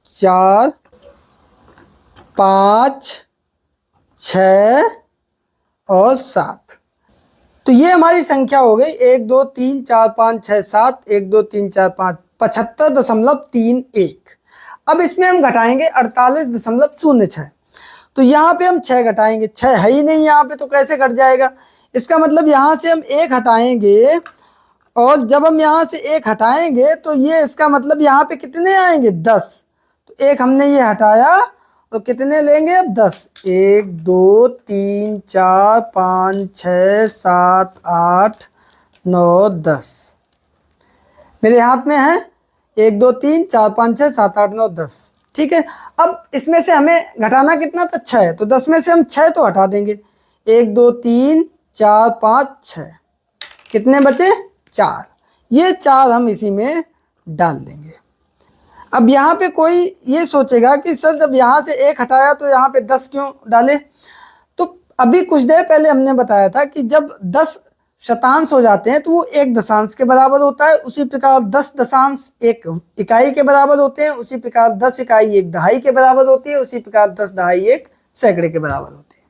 A: 4 5 6 और 7। तो ये हमारी संख्या हो गई 1 2 3 4 5 6 7, 1 2 3 4 5, 75.31। अब इसमें हम घटाएंगे 48.06। तो यहाँ पे हम 6 घटाएंगे, 6 है ही नहीं यहाँ पे तो कैसे घट जाएगा। इसका मतलब यहाँ से हम 1 हटाएंगे, और जब हम यहाँ से 1 हटाएंगे तो ये इसका मतलब यहाँ पे कितने आएंगे? 10। तो 1 हमने ये हटाया, तो कितने लेंगे अब? 10। 1 2 3 4 5 6 7 8 9 10 मेरे हाथ में है। 1 2 3 4 5 6 7 8 9 10। ठीक है, अब इसमें से हमें घटाना कितना था? 6। तो 10 में से हम 6 तो हटा देंगे। 1 2 3 4 5 6, कितने बचे? 4। ये 4 हम इसी में डाल देंगे। अब यहाँ पे कोई ये सोचेगा कि सर जब यहाँ से 1 हटाया तो यहाँ पे 10 क्यों डाले? तो अभी कुछ देर पहले हमने बताया था कि जब 10 शतांश हो जाते हैं तो वो 1 दशांश के बराबर होता है। उसी प्रकार 10 दशांश 1 इकाई के बराबर होते हैं। उसी प्रकार 10 इकाई 1 दहाई के बराबर होती है। उसी प्रकार 10 दहाई 1 सैकड़े के बराबर होती है।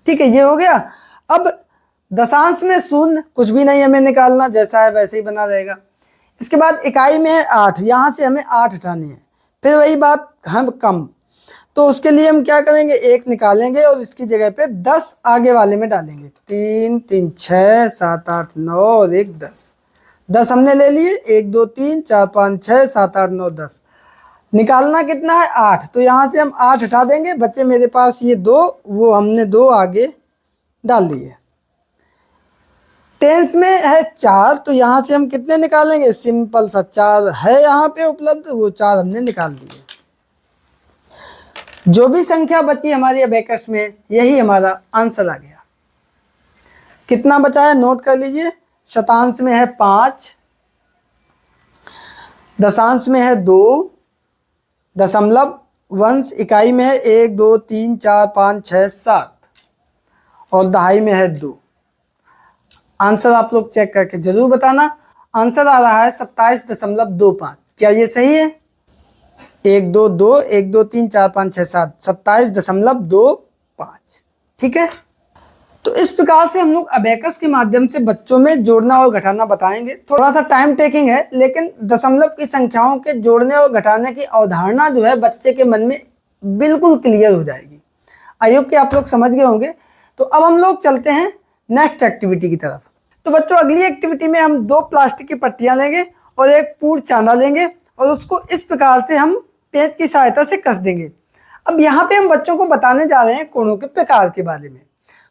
A: ठीक है, ये हो गया। अब दशांश में शून्य कुछ भी नहीं हमें निकालना, जैसा है वैसे ही बना रहेगा। इसके बाद इकाई में है 8, यहाँ से हमें 8 हटाने हैं। फिर वही बात, हम कम, तो उसके लिए हम क्या करेंगे? 1 निकालेंगे और इसकी जगह पे 10 आगे वाले में डालेंगे। 3 3 6 7 8 9 और 1 10। 10 हमने ले लिए। 1 2 3 4 5 6 7 8 9 10। निकालना कितना है? 8। तो यहाँ से हम 8 हटा देंगे। बच्चे मेरे पास ये 2, वो हमने 2 आगे डाल दिए। टेंस में है 4, तो यहाँ से हम कितने निकालेंगे? सिंपल सा 4 है यहाँ पे उपलब्ध, वो 4 हमने निकाल दिए। जो भी संख्या बची हमारी अबेकस में, यही हमारा आंसर आ गया। कितना बचा है नोट कर लीजिए। शतांश में है 5, दशांश में है 2, दशमलव, वंश इकाई में है 1 2 3 4 5 6 7, और दहाई में है 2। आंसर आप लोग चेक करके जरूर बताना। आंसर आ रहा है 27.25। क्या ये सही है? 1 2 2 1 2 3 4 5 6 7, 27.25। ठीक है, तो इस प्रकार से हम लोग अबेकस के माध्यम से बच्चों में जोड़ना और घटाना बताएंगे। थोड़ा सा टाइम टेकिंग है, लेकिन दशमलव की संख्याओं के जोड़ने और घटाने की अवधारणा जो है बच्चे के मन में बिल्कुल क्लियर हो जाएगी। आई होप कि आप लोग समझ गए होंगे। तो अब हम लोग चलते हैं नेक्स्ट एक्टिविटी की तरफ। तो बच्चों, अगली एक्टिविटी में हम 2 प्लास्टिक की पट्टियां लेंगे और एक पूर्ण चांदा लेंगे, और उसको इस प्रकार से हम पेंच की सहायता से कस देंगे। अब यहाँ पे हम बच्चों को बताने जा रहे हैं कोणों के प्रकार के बारे में।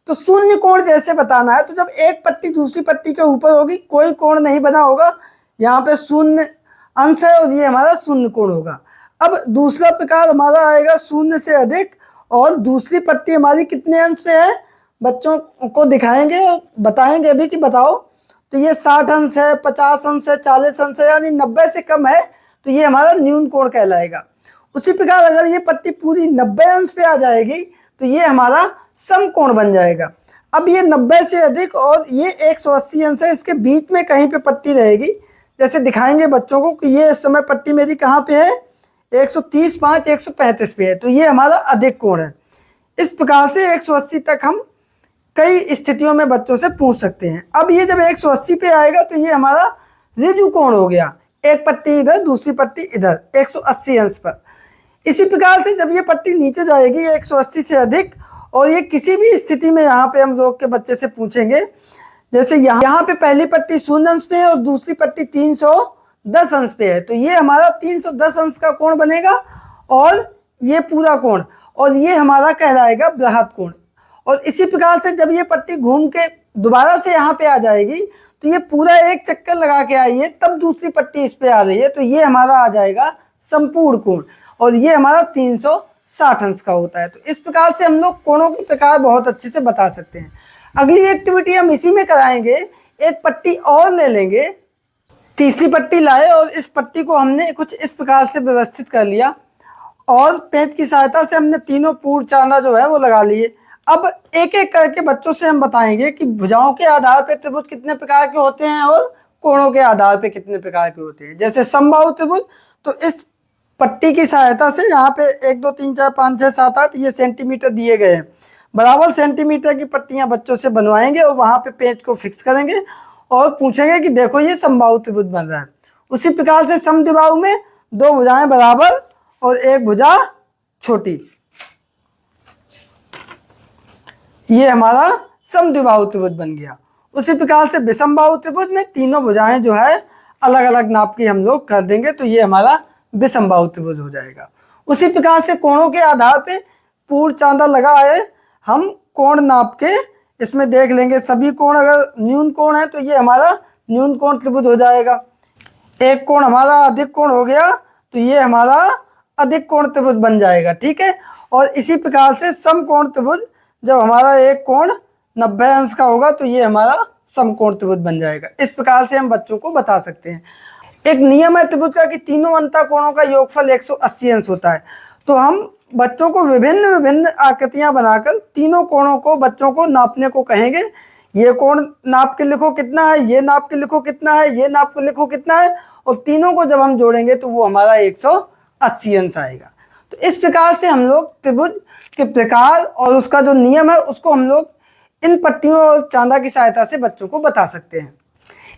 A: तो शून्य कोण जैसे बताना है, तो जब एक पट्टी दूसरी पट्टी के ऊपर होगी, कोई कोण नहीं बना होगा, यहाँ पे शून्य अंश है और ये हमारा शून्य कोण होगा। अब दूसरा प्रकार हमारा आएगा शून्य से अधिक, और दूसरी पट्टी हमारी कितने अंश पे है बच्चों को दिखाएंगे और बताएंगे भी कि बताओ। तो ये 60 अंश है, 50 अंश है, 40 अंश है, यानी 90 से कम है, तो ये हमारा न्यून कोण कहलाएगा। उसी प्रकार अगर ये पट्टी पूरी 90 अंश पे आ जाएगी तो ये हमारा समकोण बन जाएगा। अब ये 90 से अधिक और ये 180 अंश है, इसके बीच में कहीं पे पट्टी रहेगी। जैसे दिखाएंगे बच्चों को कि ये इस समय पट्टी मेरी कहाँ पे है, 130, 135 पे है, तो ये हमारा अधिक कोण है। इस प्रकार से 180 तक हम कई स्थितियों में बच्चों से पूछ सकते हैं। अब ये जब 180 पे आएगा तो ये हमारा ऋजु कोण हो गया, एक पट्टी इधर दूसरी पट्टी इधर 180 अंश पर। इसी प्रकार से जब ये पट्टी नीचे जाएगी 180 से अधिक और ये किसी भी स्थिति में यहाँ पे हम लोग के बच्चे से पूछेंगे, जैसे यहाँ पे पहली पट्टी 0 अंश पे है और दूसरी पट्टी 310 अंश पे है, तो ये हमारा 310 अंश का कोण बनेगा और ये पूरा कोण, और ये हमारा कहलाएगा बृहद कोण। और इसी प्रकार से जब ये पट्टी घूम के दोबारा से यहाँ पे आ जाएगी तो ये पूरा एक चक्कर लगा के आई है, तब दूसरी पट्टी इस पे आ रही है, तो ये हमारा आ जाएगा संपूर्ण कोण और ये हमारा 360 अंश का होता है। तो इस प्रकार से हम लोग कोणों के प्रकार बहुत अच्छे से बता सकते हैं। अगली एक्टिविटी हम इसी में कराएंगे, एक पट्टी और ले लेंगे, तीसरी पट्टी लाए और इस पट्टी को हमने कुछ इस प्रकार से व्यवस्थित कर लिया और पेंच की सहायता से हमने तीनों पूर्ण चांदा जो है वो लगा लिए। अब एक एक करके बच्चों से हम बताएंगे कि भुजाओं के आधार पर त्रिभुज कितने प्रकार के होते हैं और कोणों के आधार पर कितने प्रकार के होते हैं। जैसे समबाहु त्रिभुज, तो इस पट्टी की सहायता से यहाँ पे 1 2 3 4 5 6 7 8 ये सेंटीमीटर दिए गए हैं, बराबर सेंटीमीटर की पट्टियां बच्चों से बनवाएंगे और वहाँ पे पेंच को फिक्स करेंगे और पूछेंगे कि देखो ये समबाहु त्रिभुज बन रहा है। उसी प्रकार से समद्विबाहु में 2 भुजाएं बराबर और 1 भुजा छोटी, ये हमारा समद्विबाहु त्रिभुज बन गया। उसी प्रकार से विषमबाहु त्रिभुज में तीनों भुजाएं जो है अलग अलग नाप की हम लोग कर देंगे, तो ये हमारा विषमबाहु त्रिभुज हो जाएगा। उसी प्रकार से कोणों के आधार पे पूर्ण चांदा लगा है, हम कोण नाप के इसमें देख लेंगे। सभी कोण अगर न्यून कोण है तो ये हमारा न्यून कोण त्रिभुज हो जाएगा। एक कोण हमारा अधिक कोण हो गया तो ये हमारा अधिक कोण त्रिभुज बन जाएगा, ठीक है। और इसी प्रकार से समकोण त्रिभुज, जब हमारा एक कोण 90 अंश का होगा तो ये हमारा समकोण त्रिभुज बन जाएगा। इस प्रकार से हम बच्चों को बता सकते हैं। एक नियम है त्रिभुज का कि तीनों अंतः कोणों का योगफल 180 अंश होता है, तो हम बच्चों को विभिन्न विभिन्न आकृतियां बनाकर तीनों कोणों को बच्चों को नापने को कहेंगे। ये कोण नाप के लिखो कितना है, ये नाप के लिखो कितना है, ये नाप के लिखो कितना है, और तीनों को जब हम जोड़ेंगे तो वो हमारा 180 अंश आएगा। तो इस प्रकार से हम लोग त्रिभुज के प्रकार और उसका जो नियम है उसको हम लोग इन पट्टियों और चांदा की सहायता से बच्चों को बता सकते हैं।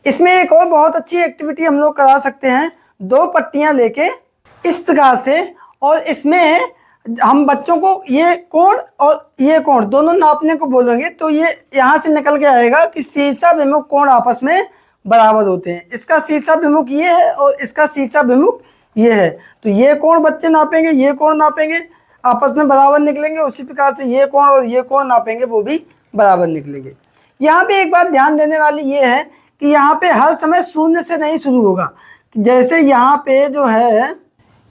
A: इसमें एक और बहुत अच्छी एक्टिविटी हम लोग करा सकते हैं, 2 पट्टियां लेके इस प्रकार से, और इसमें हम बच्चों को ये कोण और ये कोण दोनों नापने को बोलेंगे, तो ये यहाँ से निकल के आएगा कि शीर्षाभिमुख कोण आपस में बराबर होते हैं। इसका शीर्षाभिमुख ये है और इसका शीर्षाभिमुख ये है, तो ये कोण बच्चे नापेंगे, ये कोण नापेंगे, आपस में बराबर निकलेंगे। उसी प्रकार से ये कोण और ये कोण नापेंगे, वो भी बराबर निकलेंगे। यहाँ पे एक बात ध्यान देने वाली ये है कि यहाँ पे हर समय शून्य से नहीं शुरू होगा। जैसे यहाँ पे जो है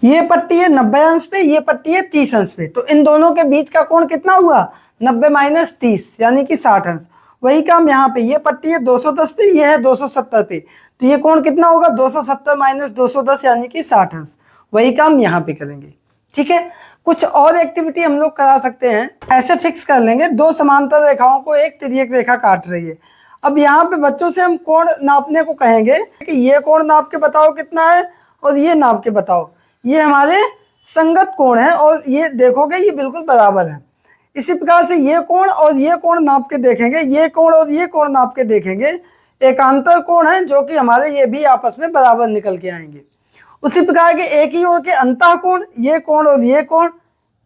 A: ये पट्टी है 90 अंश पे, ये पट्टी है 30 अंश पे, तो इन दोनों के बीच का कोण कितना हुआ, 90 - 30 यानी कि 60 अंश। वही काम यहाँ पे, ये पट्टी है 210 पे, ये है 270 पे, तो ये कोण कितना होगा, 270 - 210 यानी कि 60 अंश। वही काम यहाँ पे करेंगे, ठीक है। कुछ और एक्टिविटी हम लोग करा सकते हैं। ऐसे फिक्स कर लेंगे, 2 समांतर रेखाओं को एक तिर्यक रेखा काट रही है। अब यहाँ पे बच्चों से हम कोण नापने को कहेंगे कि ये कोण नाप के बताओ कितना है और ये नाप के बताओ। ये हमारे संगत कोण है और ये देखोगे ये बिल्कुल बराबर है। इसी प्रकार से ये कोण और ये कोण नाप के देखेंगे, ये कोण और ये कोण नाप के देखेंगे, एकांतर कोण है जो कि हमारे ये भी आपस में बराबर निकल के आएंगे। उसी प्रकार के एक ही ओर के अंतः कोण, ये कोण और ये कोण,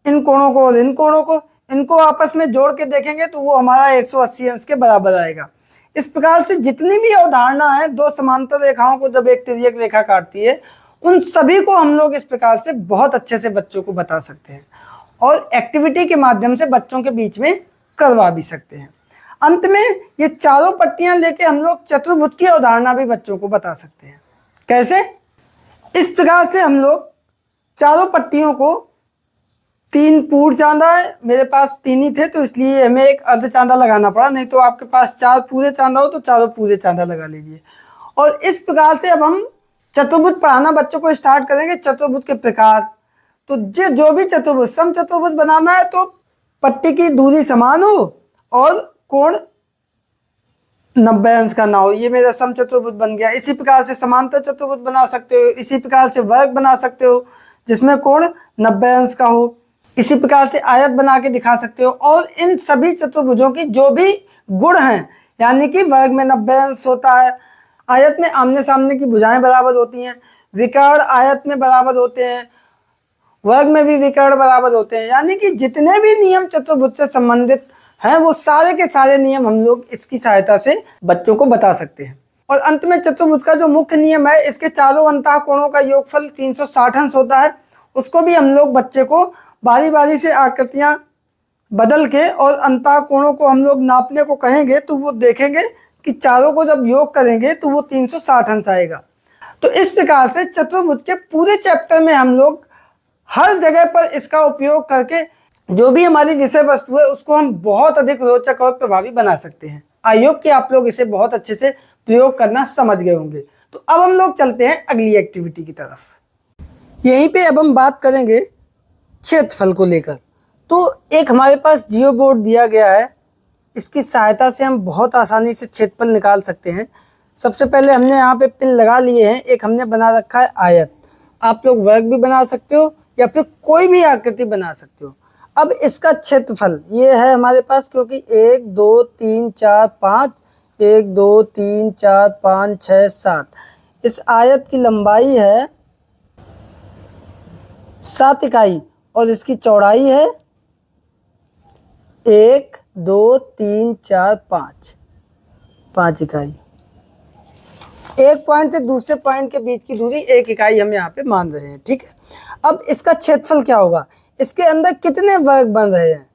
A: इन कोणों को और इन कोणों को, इनको आपस में जोड़ के देखेंगे तो वो हमारा 180 अंश के बराबर आएगा। इस प्रकार से जितनी भी अवधारणा है 2 समांतर रेखाओं को जब एक तिर्यक रेखा काटती है, उन सभी को हम लोग इस प्रकार से बहुत अच्छे से बच्चों को बता सकते हैं और एक्टिविटी के माध्यम से बच्चों के बीच में करवा भी सकते हैं। अंत में ये चारों पट्टियां लेके हम लोग चतुर्भुज की अवधारणा भी बच्चों को बता सकते हैं। कैसे? इस प्रकार से हम लोग चारों पट्टियों को, 3 पूर्ण चांदा है, मेरे पास 3 ही थे तो इसलिए हमें एक अर्ध चांदा लगाना पड़ा, नहीं तो आपके पास 4 पूरे चांदा हो तो चारों पूरे चांदा लगा लीजिए। और इस प्रकार से अब हम चतुर्भुज पढ़ाना बच्चों को स्टार्ट करेंगे। चतुर्भुज के प्रकार, तो जो भी चतुर्भुज, सम चतुर्भुज बनाना है तो पट्टी की दूरी समान हो और कोण 90 अंश का ना हो। ये मेरा सम चतुर्भुज बन गया। इसी प्रकार से समांतर चतुर्भुज बना सकते हो, इसी प्रकार से वर्ग बना सकते हो जिसमें कोण 90 अंश का हो, इसी प्रकार से आयत बना के दिखा सकते हो। और इन सभी चतुर्भुजों की जो भी गुण हैं, यानी कि वर्ग में 90 अंश होता है, आयत में आमने सामने की भुजाएं बराबर होती हैं, विकर्ण आयत में बराबर होते हैं, वर्ग में भी विकर्ण बराबर होते हैं, यानी कि जितने भी नियम चतुर्भुज से संबंधित हैं वो सारे के सारे नियम हम लोग इसकी सहायता से बच्चों को बता सकते हैं। और अंत में चतुर्भुज का जो मुख्य नियम है, इसके चारों अंतः कोणों का योगफल 360 अंश होता है। उसको भी हम लोग बच्चे को बारी बारी से आकृतियां बदल के और अंतः कोणों को हम लोग नापने को कहेंगे तो वो देखेंगे कि चारों को जब योग करेंगे तो वो 360 अंश आएगा। तो इस प्रकार से चतुर्भुज के पूरे चैप्टर में हम लोग हर जगह पर इसका उपयोग करके जो भी हमारी विषय वस्तु है उसको हम बहुत अधिक रोचक और प्रभावी बना सकते हैं। आई होप कि आप लोग इसे बहुत अच्छे से प्रयोग करना समझ गए होंगे। तो अब हम लोग चलते हैं अगली एक्टिविटी की तरफ। यहीं पे अब हम बात करेंगे क्षेत्रफल को लेकर। तो एक हमारे पास जियो बोर्ड दिया गया है, इसकी सहायता से हम बहुत आसानी से क्षेत्रफल निकाल सकते हैं। सबसे पहले हमने यहाँ पे पिन लगा लिए हैं, एक हमने बना रखा है आयत। आप लोग वर्ग भी बना सकते हो या फिर कोई भी आकृति बना सकते हो। अब इसका क्षेत्रफल ये है हमारे पास, क्योंकि 1 2 3 4 5, 1 2 3 4 5 6 7, इस आयत की लंबाई है 7 इकाई और इसकी चौड़ाई है 1 2 3 4 5 इकाई। एक पॉइंट से दूसरे पॉइंट के बीच की दूरी 1 इकाई हम यहाँ पे मान रहे हैं, ठीक है। अब इसका क्षेत्रफल क्या होगा, इसके अंदर कितने वर्ग बन रहे हैं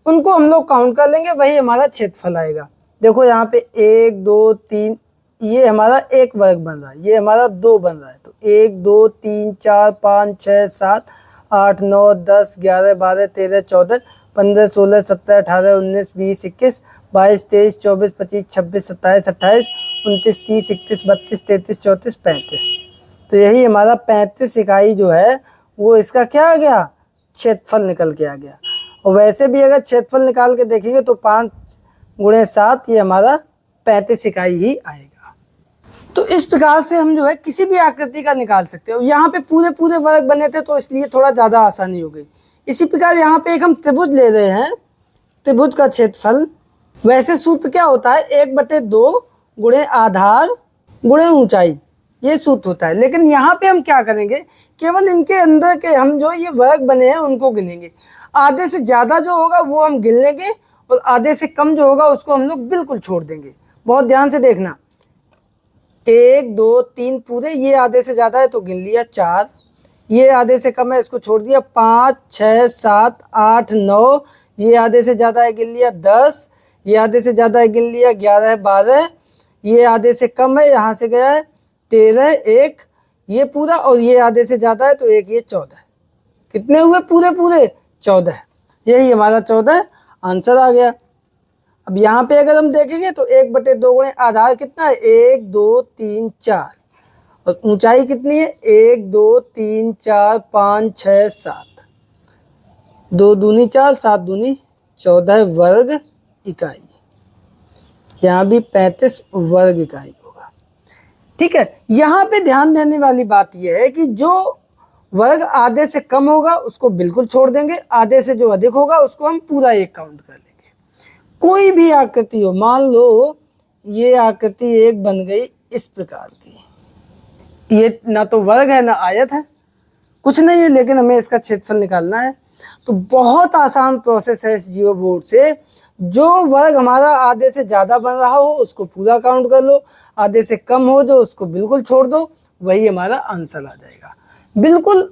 A: उनको हम लोग काउंट कर लेंगे, वही हमारा क्षेत्रफल आएगा। देखो यहाँ पे 1 2 3, ये हमारा 1 वर्ग बन रहा है, ये हमारा 2 बन रहा है। तो 1 2 3 4 5 6 7 8 9 10 11 12 13 14 15 16 17 18 19 20 21 22 23 24 25 26 27 28 29 30 31 32 33 34 35। तो यही हमारा 35 इकाई जो है वो इसका क्या आ गया, क्षेत्रफल निकल के आ गया। और वैसे भी अगर क्षेत्रफल निकाल के देखेंगे तो 5 × 7 ये हमारा 35 इकाई ही आएगा। तो इस प्रकार से हम जो है किसी भी आकृति का निकाल सकते हो। यहाँ पे पूरे पूरे वर्ग बने थे तो इसलिए थोड़ा ज़्यादा आसानी हो गई। इसी प्रकार यहाँ पे एक हम त्रिभुज ले रहे हैं, त्रिभुज का क्षेत्रफल। वैसे सूत्र क्या होता है, 1/2 × आधार × ऊंचाई, ये सूत्र होता है। लेकिन यहाँ पे हम क्या करेंगे, केवल इनके अंदर के हम जो ये वर्ग बने हैं उनको गिनेंगे। आधे से ज़्यादा जो होगा वो हम गिन लेंगे और आधे से कम जो होगा उसको हम लोग बिल्कुल छोड़ देंगे। बहुत ध्यान से देखना, 1 2 3 पूरे, ये आधे से ज़्यादा है तो गिन लिया 4, ये आधे से कम है इसको छोड़ दिया 5 6 7 8 9, ये आधे से ज़्यादा है गिन लिया 10, ये आधे से ज़्यादा है गिन लिया 11 12, ये आधे से कम है यहाँ से गया है 13 1, ये पूरा, और ये आधे से ज़्यादा है तो 1 ये 14। कितने हुए पूरे पूरे, 14। यही हमारा 14 आंसर आ गया। अब यहाँ पे अगर हम देखेंगे तो 1/2 × आधार कितना है, 1 2 3 4, और ऊंचाई कितनी है 1 2 3 4 5 6 7, 2 दूनी 4 7 दूनी 14 वर्ग इकाई। यहाँ भी 35 वर्ग इकाई होगा, ठीक है। यहाँ पे ध्यान देने वाली बात यह है कि जो वर्ग आधे से कम होगा उसको बिल्कुल छोड़ देंगे, आधे से जो अधिक होगा उसको हम पूरा 1 काउंट कर लेंगे। कोई भी आकृति हो, मान लो ये आकृति एक बन गई इस प्रकार की, ये ना तो वर्ग है ना आयत है, कुछ नहीं है, लेकिन हमें इसका क्षेत्रफल निकालना है। तो बहुत आसान प्रोसेस है इस जियो बोर्ड से। जो वर्ग हमारा आधे से ज़्यादा बन रहा हो उसको पूरा काउंट कर लो, आधे से कम हो जो उसको बिल्कुल छोड़ दो, वही हमारा आंसर आ जाएगा। बिल्कुल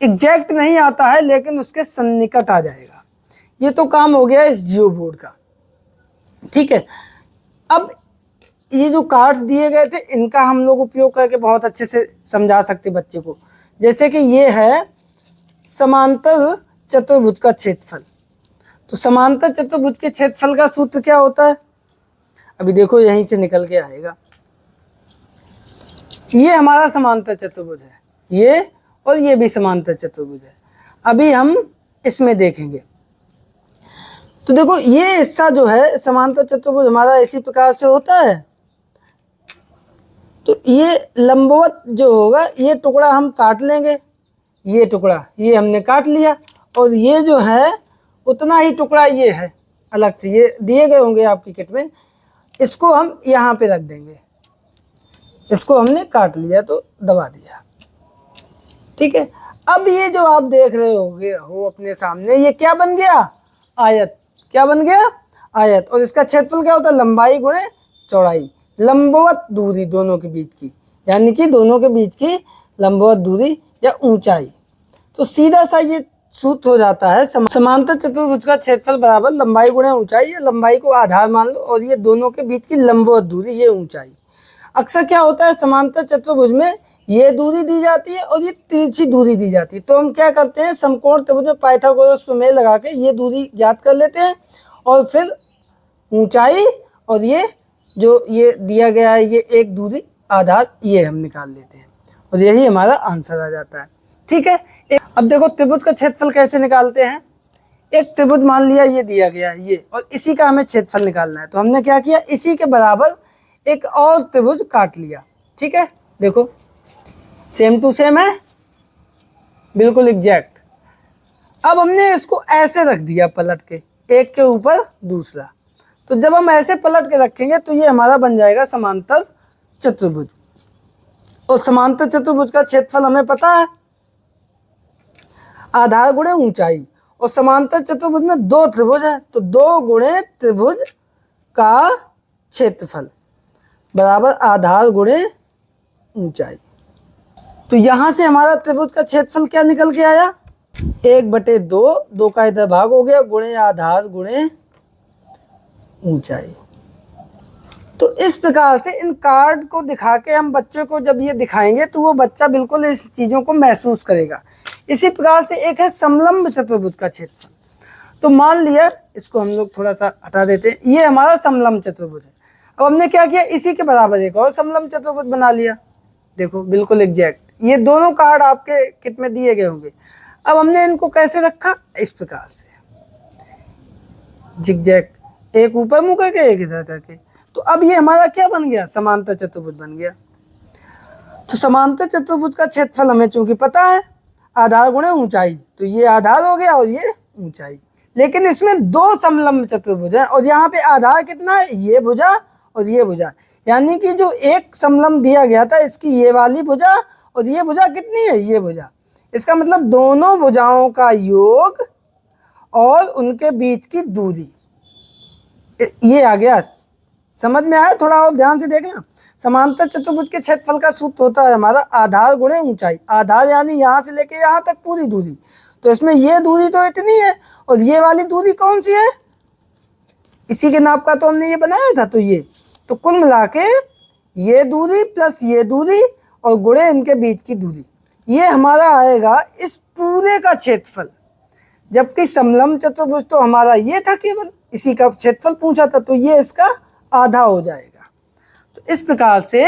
A: एग्जैक्ट नहीं आता है लेकिन उसके सन्निकट आ जाएगा। ये तो काम हो गया इस जियो बोर्ड का, ठीक है। अब ये जो कार्ड्स दिए गए थे इनका हम लोग उपयोग करके बहुत अच्छे से समझा सकते बच्चे को। जैसे कि ये है समांतर चतुर्भुज का क्षेत्रफल। तो समांतर चतुर्भुज के क्षेत्रफल का सूत्र क्या होता है, अभी देखो यहीं से निकल के आएगा। ये हमारा समांतर चतुर्भुज है ये, और ये भी समांतर चतुर्भुज है। अभी हम इसमें देखेंगे। तो देखो ये हिस्सा जो है समांतर चतुर्भुज हमारा इसी प्रकार से होता है। तो ये लंबवत जो होगा ये टुकड़ा हम काट लेंगे, ये टुकड़ा ये हमने काट लिया, और ये जो है उतना ही टुकड़ा ये है अलग से, ये दिए गए होंगे आपकी किट में, इसको हम यहाँ पे रख देंगे। इसको हमने काट लिया तो दबा दिया, ठीक है। अब ये जो आप देख रहे हो अपने सामने, ये क्या बन गया? आयत। क्या बन गया? आयत। और इसका क्षेत्रफल क्या होता है? लंबाई गुणे चौड़ाई, लंबवत दूरी दोनों के बीच की, यानी कि दोनों के बीच की लंबवत दूरी या ऊंचाई। तो सीधा सा ये सूत्र हो जाता है, समांतर चतुर्भुज का क्षेत्रफल बराबर लंबाई गुणे ऊंचाई, या लंबाई को आधार मान लो और ये दोनों के बीच की लंबवत दूरी, ये ऊंचाई। अक्सर क्या होता है समांतर चतुर्भुज में, ये दूरी दी जाती है और ये तिरछी दूरी दी जाती है। तो हम क्या करते हैं, समकोण त्रिभुज में पाइथागोरस प्रमेय लगा के ये दूरी ज्ञात कर लेते हैं, और फिर ऊंचाई और ये जो ये दिया गया है ये एक दूरी आधार, ये हम निकाल लेते हैं, और यही हमारा आंसर आ जाता है, ठीक है। अब देखो त्रिभुज का क्षेत्रफल कैसे निकालते हैं। एक त्रिभुज मान लिया ये दिया गया है ये, और इसी का हमें क्षेत्रफल निकालना है। तो हमने क्या किया, इसी के बराबर एक और त्रिभुज काट लिया, ठीक है। देखो सेम टू सेम है, बिल्कुल एग्जैक्ट। अब हमने इसको ऐसे रख दिया पलट के, एक के ऊपर दूसरा। तो जब हम ऐसे पलट के रखेंगे तो ये हमारा बन जाएगा समांतर चतुर्भुज। और समांतर चतुर्भुज का क्षेत्रफल हमें पता है, आधार गुणे ऊंचाई। और समांतर चतुर्भुज में दो त्रिभुज है, तो 2 गुणे त्रिभुज का क्षेत्रफल बराबर आधार गुणे ऊंचाई। तो यहां से हमारा त्रिभुज का क्षेत्रफल क्या निकल के आया, 1/2, 2 का इधर भाग हो गया, गुणे आधार गुणे ऊंचाई। तो इस प्रकार से इन कार्ड को दिखा के हम बच्चों को जब ये दिखाएंगे तो वो बच्चा बिल्कुल इस चीज़ों को महसूस करेगा। इसी प्रकार से एक है समलंब चतुर्भुज का क्षेत्रफल। तो मान लिया, इसको हम लोग थोड़ा सा हटा देते हैं, ये हमारा समलंब चतुर्भुज है। अब हमने क्या किया, इसी के बराबर एक और समलंब चतुर्भुज बना लिया। देखो बिल्कुल एग्जैक्ट, ये दोनों कार्ड आपके किट में दिए गए होंगे। अब हमने इनको कैसे रखा, इस प्रकार से जिगजैग, एक ऊपर मुंह करके एक इधर करके। तो अब ये हमारा क्या बन गया, समांतर चतुर्भुज बन गया। तो समांतर चतुर्भुज का क्षेत्रफल हमें चूंकि पता है, आधार गुणे ऊंचाई, तो ये आधार हो गया और ये ऊंचाई। लेकिन इसमें 2 समलंब चतुर्भुज है, और यहाँ पे आधार कितना है, ये भुजा और ये भुजा, यानी कि जो एक समलंब दिया गया था इसकी ये वाली भुजा और ये भुजा कितनी है, ये भुजा। इसका मतलब दोनों भुजाओं का योग और उनके बीच की दूरी, ये आ गया। समझ में आया, थोड़ा और ध्यान से देखना। समांतर चतुर्भुज के क्षेत्रफल का सूत्र होता है हमारा आधार गुणे ऊंचाई। आधार यानी यहाँ से लेके यहाँ तक पूरी दूरी, तो इसमें ये दूरी तो इतनी है, और ये वाली दूरी कौन सी है, इसी के नाप का तो हमने ये बनाया था। तो ये तो कुल मिला के ये दूरी प्लस ये दूरी और गुणे इनके बीच की दूरी, ये हमारा आएगा इस पूरे का क्षेत्रफल। जबकि समलंब चतुर्भुज तो हमारा ये था, केवल इसी का क्षेत्रफल पूछा था, तो ये इसका आधा हो जाएगा। तो इस प्रकार से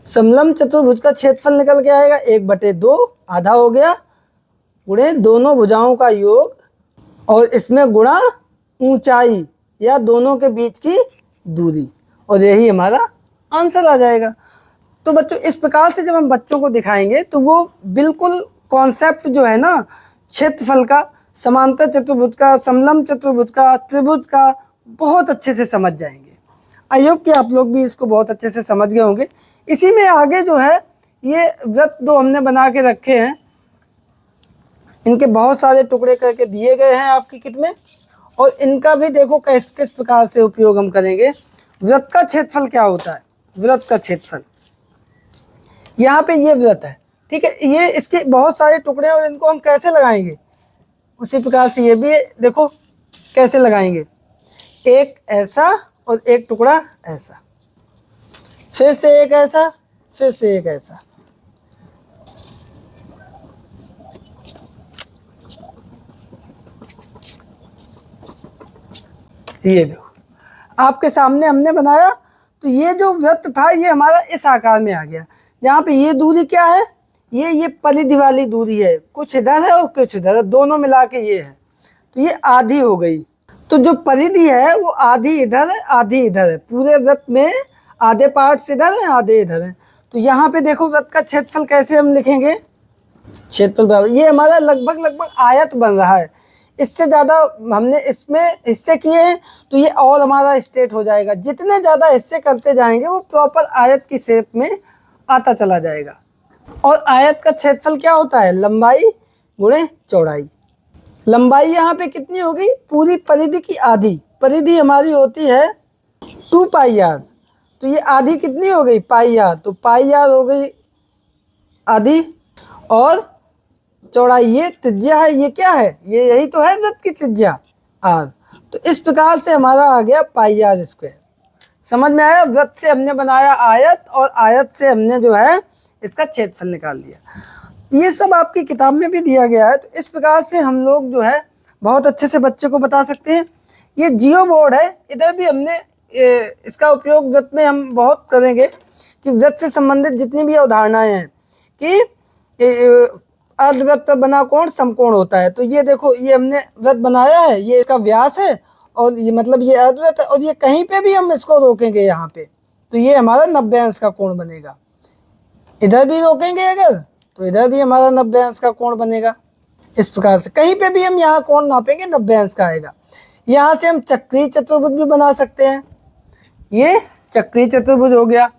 A: समलंब चतुर्भुज का क्षेत्रफल निकल के आएगा 1/2, आधा हो गया, गुणे दोनों भुजाओं का योग और इसमें गुणा ऊंचाई या दोनों के बीच की दूरी, और यही हमारा आंसर आ जाएगा। तो बच्चों इस प्रकार से जब हम बच्चों को दिखाएंगे तो वो बिल्कुल कॉन्सेप्ट जो है ना क्षेत्रफल का, समांतर चतुर्भुज का, समलंब चतुर्भुज का, त्रिभुज का, बहुत अच्छे से समझ जाएंगे। आई होप कि आप लोग भी इसको बहुत अच्छे से समझ गए होंगे। इसी में आगे जो है ये वृत्त 2 हमने बना के रखे हैं, इनके बहुत सारे टुकड़े करके दिए गए हैं आपकी किट में, और इनका भी देखो किस किस प्रकार से उपयोग हम करेंगे। वृत्त का क्षेत्रफल क्या होता है, वृत्त का क्षेत्रफल, यहाँ पे ये वृत्त है, ठीक है, ये इसके बहुत सारे टुकड़े हैं, और इनको हम कैसे लगाएंगे उसी प्रकार से ये भी देखो कैसे लगाएंगे, एक ऐसा और एक टुकड़ा ऐसा, फिर से एक ऐसा, फिर से एक ऐसा। ये देखो आपके सामने हमने बनाया। तो ये जो वृत्त था ये हमारा इस आकार में आ गया। यहाँ पे ये दूरी क्या है, ये परिधि वाली दूरी है, कुछ इधर है और कुछ इधर है, दोनों मिला के ये है, तो ये आधी हो गई। तो जो परिधि है वो आधी इधर है आधी इधर है, पूरे वृत्त में आधे पार्ट्स इधर है आधे इधर है। तो यहाँ पे देखो वृत्त का क्षेत्रफल कैसे हम लिखेंगे, क्षेत्रफल बराबर, ये हमारा लगभग आयत बन रहा है। इससे ज़्यादा हमने इसमें हिस्से किए हैं तो ये और हमारा स्ट्रेट हो जाएगा। जितने ज़्यादा हिस्से करते जाएंगे वो प्रॉपर आयत की शेप में आता चला जाएगा। और आयत का क्षेत्रफल क्या होता है, लंबाई गुणे चौड़ाई। लंबाई यहाँ पे कितनी होगी, पूरी परिधि की आधी, परिधि हमारी होती है 2 पाई आर, तो ये आधी कितनी हो गई, पाई आर, तो पाई आर हो गई आधी। और चौड़ाई ये त्रिज्या है, ये क्या है, ये यही तो है वृत्त की त्रिज्या आर। तो इस प्रकार से हमारा आ गया पाई आर स्क्वायर। समझ में आया, वृत्त से हमने बनाया आयत और आयत से हमने जो है इसका क्षेत्रफल निकाल लिया। ये सब आपकी किताब में भी दिया गया है। तो इस प्रकार से हम लोग जो है बहुत अच्छे से बच्चे को बता सकते हैं। ये जियो बोर्ड है, इधर भी हमने इसका उपयोग वृत्त में हम बहुत करेंगे कि वृत्त से संबंधित जितनी भी अवधारणाएं हैं कि अर्धवृत्त पर बना कोण समकोण होता है। तो ये देखो, ये हमने वृत्त बनाया है, ये इसका व्यास है और ये मतलब ये अर्धवृत्त है, और ये कहीं पे भी हम इसको रोकेंगे यहाँ पे तो ये हमारा 90 अंश का कोण बनेगा। इधर भी रोकेंगे अगर तो इधर भी हमारा 90 अंश का कोण बनेगा। इस प्रकार से कहीं पे भी हम यहाँ कोण नापेंगे 90 अंश का आएगा। यहाँ से हम चक्रीय चतुर्भुज भी बना सकते हैं, ये चक्रीय चतुर्भुज हो गया।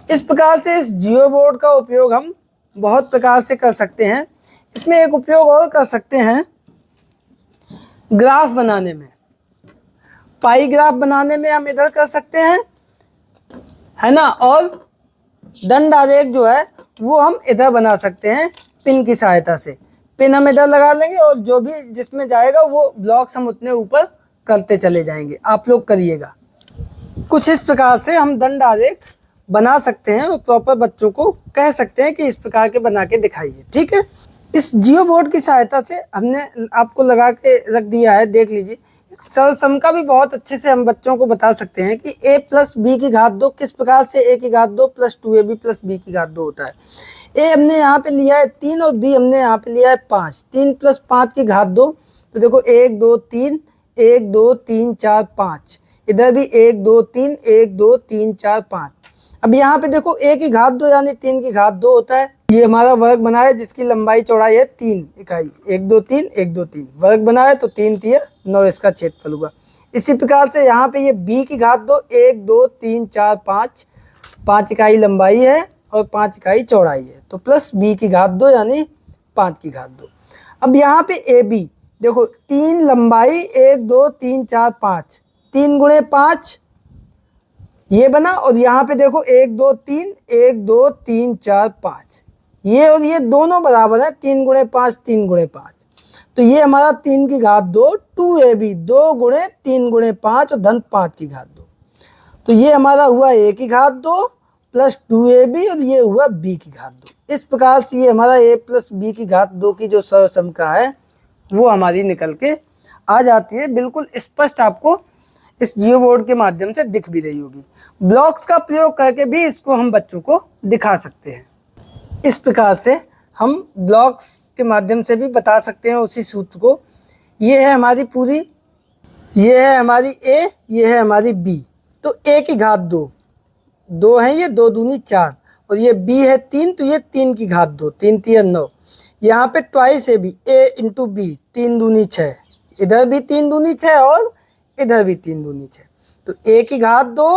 A: इस प्रकार से इस जियो बोर्ड का उपयोग हम बहुत प्रकार से कर सकते हैं। इसमें एक उपयोग और कर सकते हैं ग्राफ बनाने में, पाई ग्राफ बनाने में हम इधर कर सकते हैं, है ना। और दंड आरेख जो है वो हम इधर बना सकते हैं पिन की सहायता से। पिन हम इधर लगा लेंगे और जो भी जिसमें जाएगा वो ब्लॉक्स हम उतने ऊपर करते चले जाएंगे। आप लोग करिएगा। कुछ इस प्रकार से हम दंड आरेख बना सकते हैं और प्रॉपर बच्चों को कह सकते हैं कि इस प्रकार के बना के दिखाइए, ठीक है। इस जियो बोर्ड की सहायता से हमने आपको लगा के रख दिया है, देख लीजिए। सरल सम का भी बहुत अच्छे से हम बच्चों को बता सकते हैं कि a प्लस बी की घात 2 किस प्रकार से a की घात 2 प्लस 2ab प्लस b की घात 2 होता है। a हमने यहाँ पे लिया है 3 और b हमने यहाँ पे लिया है 5। 3 प्लस 5 की घात 2, तो देखो 1 2 3 1 2 3 4 5, इधर भी 1 2 3 1 2 3 4 5। अब यहाँ पे देखो a की घात 2 यानी 3 की घात 2 होता है। ये हमारा वर्ग बना है जिसकी लंबाई चौड़ाई है 3 इकाई, 1 2 3 1 2 3 वर्ग बना है, तो 3 3 9 इसका क्षेत्रफल हुआ। इसी प्रकार से यहाँ पे ये b की घात 2 1 2 3 4 5, 5 इकाई लंबाई है और 5 इकाई चौड़ाई है, तो प्लस b की घात 2 यानी 5 की घात 2। अब यहाँ पे ab देखो 3 लंबाई 1 2 3 4 5, 3 गुणे 5 ये बना, और यहाँ पे देखो 1 2 3 1 2 3 4 5, ये और ये दोनों बराबर है, 3 गुणे 5 3 गुणे 5, तो ये हमारा 3 की घात 2 2ab 2 गुणे 3 गुणे 5 और धन 5 की घात 2, तो ये हमारा हुआ a की घात 2 प्लस 2ab और ये हुआ b की घात 2। इस प्रकार से ये हमारा a प्लस b की घात 2 की जो सरसम है वो हमारी निकल के आ जाती है। बिल्कुल स्पष्ट आपको इस जियो बोर्ड के माध्यम से दिख भी रही होगी। ब्लॉक्स का प्रयोग करके भी इसको हम बच्चों को दिखा सकते हैं। इस प्रकार से हम ब्लॉक्स के माध्यम से भी बता सकते हैं उसी सूत्र को। ये है हमारी पूरी, ये है हमारी a, ये है हमारी b, तो a की घात 2 2 है, ये 2 दूनी 4, और ये b है 3, तो ये 3 की घात 2 3 3 9। यहाँ पे ट्वाइस है भी a इंटू b 3 दूनी 6, इधर भी 3 दूनी 6 और इधर भी 3 दूनी 6, तो a की घात 2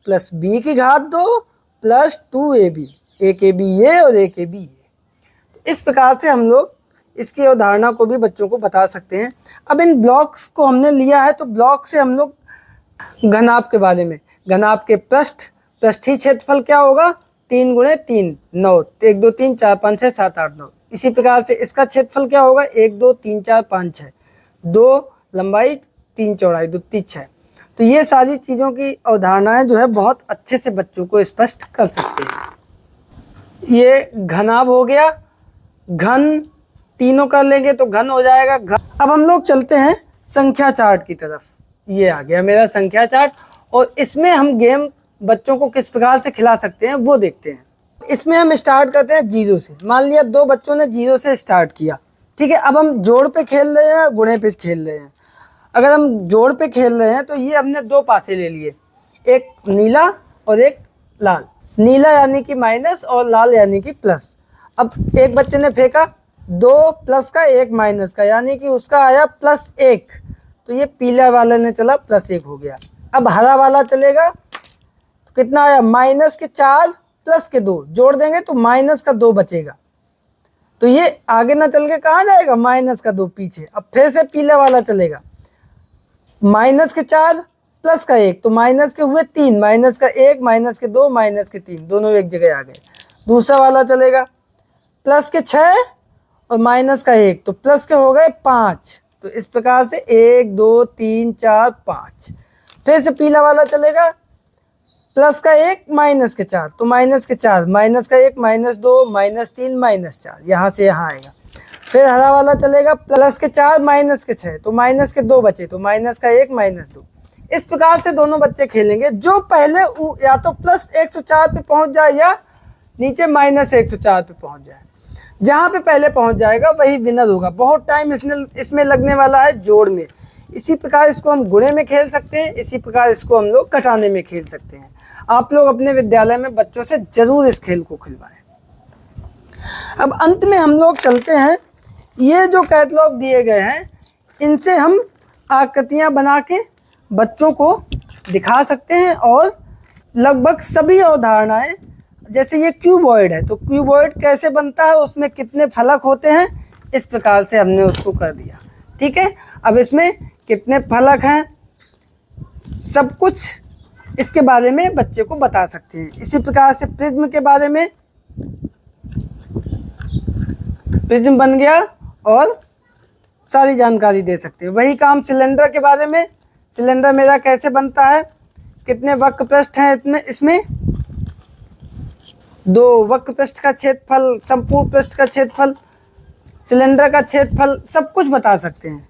A: प्लस b की घात 2 प्लस 2ab, एक ab ये और एक ab ये। इस प्रकार से हम लोग इसकी अवधारणा को भी बच्चों को बता सकते हैं। अब इन ब्लॉक्स को हमने लिया है तो ब्लॉक से हम लोग घनाभ के बारे में, घनाभ के पृष्ठीय क्षेत्रफल क्या होगा, 3 गुणे 3 9, 1 2 3 4 5 6 7 8 9। इसी प्रकार से इसका क्षेत्रफल क्या होगा, 1 2 3 4 5 6, 2 लंबाई 3 चौड़ाई 2 3 6। तो ये सारी चीज़ों की अवधारणाएं जो है बहुत अच्छे से बच्चों को स्पष्ट कर सकते हैं। ये घनाभ हो गया, घन तीनों कर लेंगे तो घन हो जाएगा घन। अब हम लोग चलते हैं संख्या चार्ट की तरफ। ये आ गया मेरा संख्या चार्ट, और इसमें हम गेम बच्चों को किस प्रकार से खिला सकते हैं वो देखते हैं। इसमें हम स्टार्ट करते हैं 0 से। मान लिया 2 बच्चों ने 0 से स्टार्ट किया, ठीक है। अब हम जोड़ पे खेल रहे हैं, गुणे पे खेल रहे हैं। अगर हम जोड़ पे खेल रहे हैं तो ये हमने 2 पासे ले लिए, एक नीला और एक लाल। नीला यानी कि माइनस और लाल यानी कि प्लस। अब एक बच्चे ने फेंका 2 प्लस का 1 माइनस का, यानी कि उसका आया +1, तो ये पीला वाले ने चला +1 हो गया। अब हरा वाला चलेगा तो कितना आया, -4 + 2, जोड़ देंगे तो -2 बचेगा। तो ये आगे ना चल के कहाँ जाएगा, -2 पीछे। अब फिर से पीला वाला चलेगा, -4 + 1, तो माइनस के हुए 3, -1 -2 -3, दोनों एक जगह आ गए। दूसरा वाला चलेगा +6 और -1, तो प्लस के हो गए 5। तो इस प्रकार से 1 2 3 4 5। फिर से पीला वाला चलेगा +1 -4, तो -4 -1 -2 -3 -4, यहाँ से यहाँ आएगा। फिर हरा वाला चलेगा +4 -6, तो -2 बचे, तो -1 -2। इस प्रकार से दोनों बच्चे खेलेंगे। जो पहले या तो +104 पे पहुंच जाए या नीचे -104 पे पहुंच जाए, जहां पे पहले पहुंच जाएगा वही विनर होगा। बहुत टाइम इसमें लगने वाला है जोड़ में। इसी प्रकार इसको हम गुणे में खेल सकते हैं, इसी प्रकार इसको हम लोग घटाने में खेल सकते हैं। आप लोग अपने विद्यालय में बच्चों से जरूर इस खेल को खिलवाएं। अब अंत में हम लोग चलते हैं, ये जो कैटलॉग दिए गए हैं इनसे हम आकृतियां बना के बच्चों को दिखा सकते हैं, और लगभग सभी अवधारणाएं, जैसे ये क्यूबॉइड है तो क्यूबॉइड कैसे बनता है, उसमें कितने फलक होते हैं, इस प्रकार से हमने उसको कर दिया, ठीक है। अब इसमें कितने फलक हैं, सब कुछ इसके बारे में बच्चे को बता सकते हैं। इसी प्रकार से प्रिज्म के बारे में, प्रिज्म बन गया और सारी जानकारी दे सकते हैं। वही काम सिलेंडर के बारे में, सिलेंडर मेरा कैसे बनता है, कितने वक्र पृष्ठ हैं इसमें 2 वक्र पृष्ठ का क्षेत्रफल, संपूर्ण पृष्ठ का क्षेत्रफल, सिलेंडर का क्षेत्रफल, सब कुछ बता सकते हैं।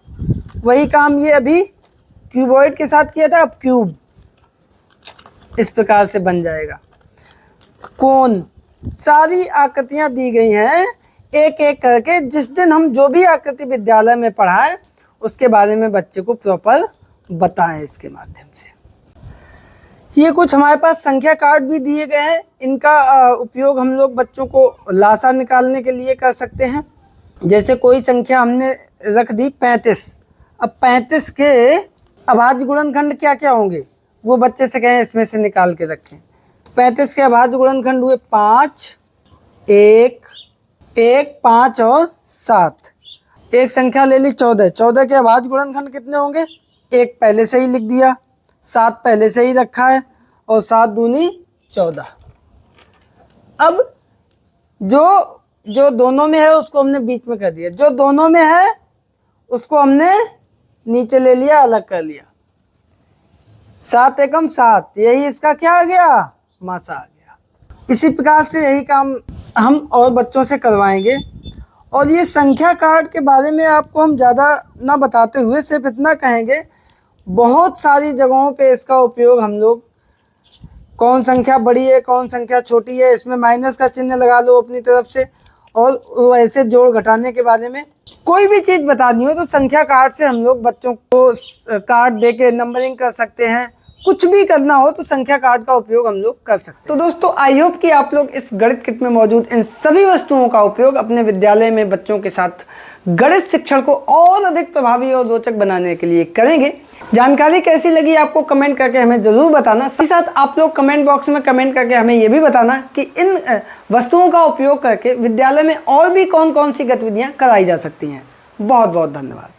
A: वही काम ये अभी क्यूबॉइड के साथ किया था, अब क्यूब इस प्रकार से बन जाएगा। कोण, सारी आकृतियां दी गई हैं एक एक करके। जिस दिन हम जो भी आकृति विद्यालय में पढ़ाएं उसके बारे में बच्चे को प्रॉपर बताएं इसके माध्यम से। ये कुछ हमारे पास संख्या कार्ड भी दिए गए हैं, इनका उपयोग हम लोग बच्चों को लासा निकालने के लिए कर सकते हैं। जैसे कोई संख्या हमने रख दी 35, अब 35 के अभाज्य गुणनखंड क्या क्या होंगे वो बच्चे से कहें इसमें से निकाल के रखें। 35 के अभाज्य गुणनखंड हुए 5, 1, 5 और 7। एक संख्या ले ली 14, 14 के अभाज्य गुणनखंड कितने होंगे, 1 पहले से ही लिख दिया, 7 पहले से ही रखा है, और 7 दूनी 14। अब जो दोनों में है उसको हमने बीच में कर दिया, जो दोनों में है उसको हमने नीचे ले लिया, अलग कर लिया। 7 एकम 7, यही इसका क्या आ गया, मासा आ गया। इसी प्रकार से यही काम हम और बच्चों से करवाएंगे। और ये संख्या कार्ड के बारे में आपको हम ज़्यादा ना बताते हुए सिर्फ इतना कहेंगे, बहुत सारी जगहों पे इसका उपयोग हम लोग, कौन संख्या बड़ी है कौन संख्या छोटी है, इसमें माइनस का चिन्ह लगा लो अपनी तरफ से, और वैसे जोड़ घटाने के बारे में कोई भी चीज़ बतानी हो तो संख्या कार्ड से हम लोग बच्चों को कार्ड दे के नंबरिंग कर सकते हैं। कुछ भी करना हो तो संख्या कार्ड का उपयोग हम लोग कर सकते हैं। तो दोस्तों आई होप कि आप लोग इस गणित किट में मौजूद इन सभी वस्तुओं का उपयोग अपने विद्यालय में बच्चों के साथ गणित शिक्षण को और अधिक प्रभावी और रोचक बनाने के लिए करेंगे। जानकारी कैसी लगी आपको कमेंट करके हमें ज़रूर बताना। साथ ही साथ आप लोग कमेंट बॉक्स में कमेंट करके हमें ये भी बताना कि इन वस्तुओं का उपयोग करके विद्यालय में और भी कौन कौन सी गतिविधियाँ कराई जा सकती हैं। बहुत बहुत धन्यवाद।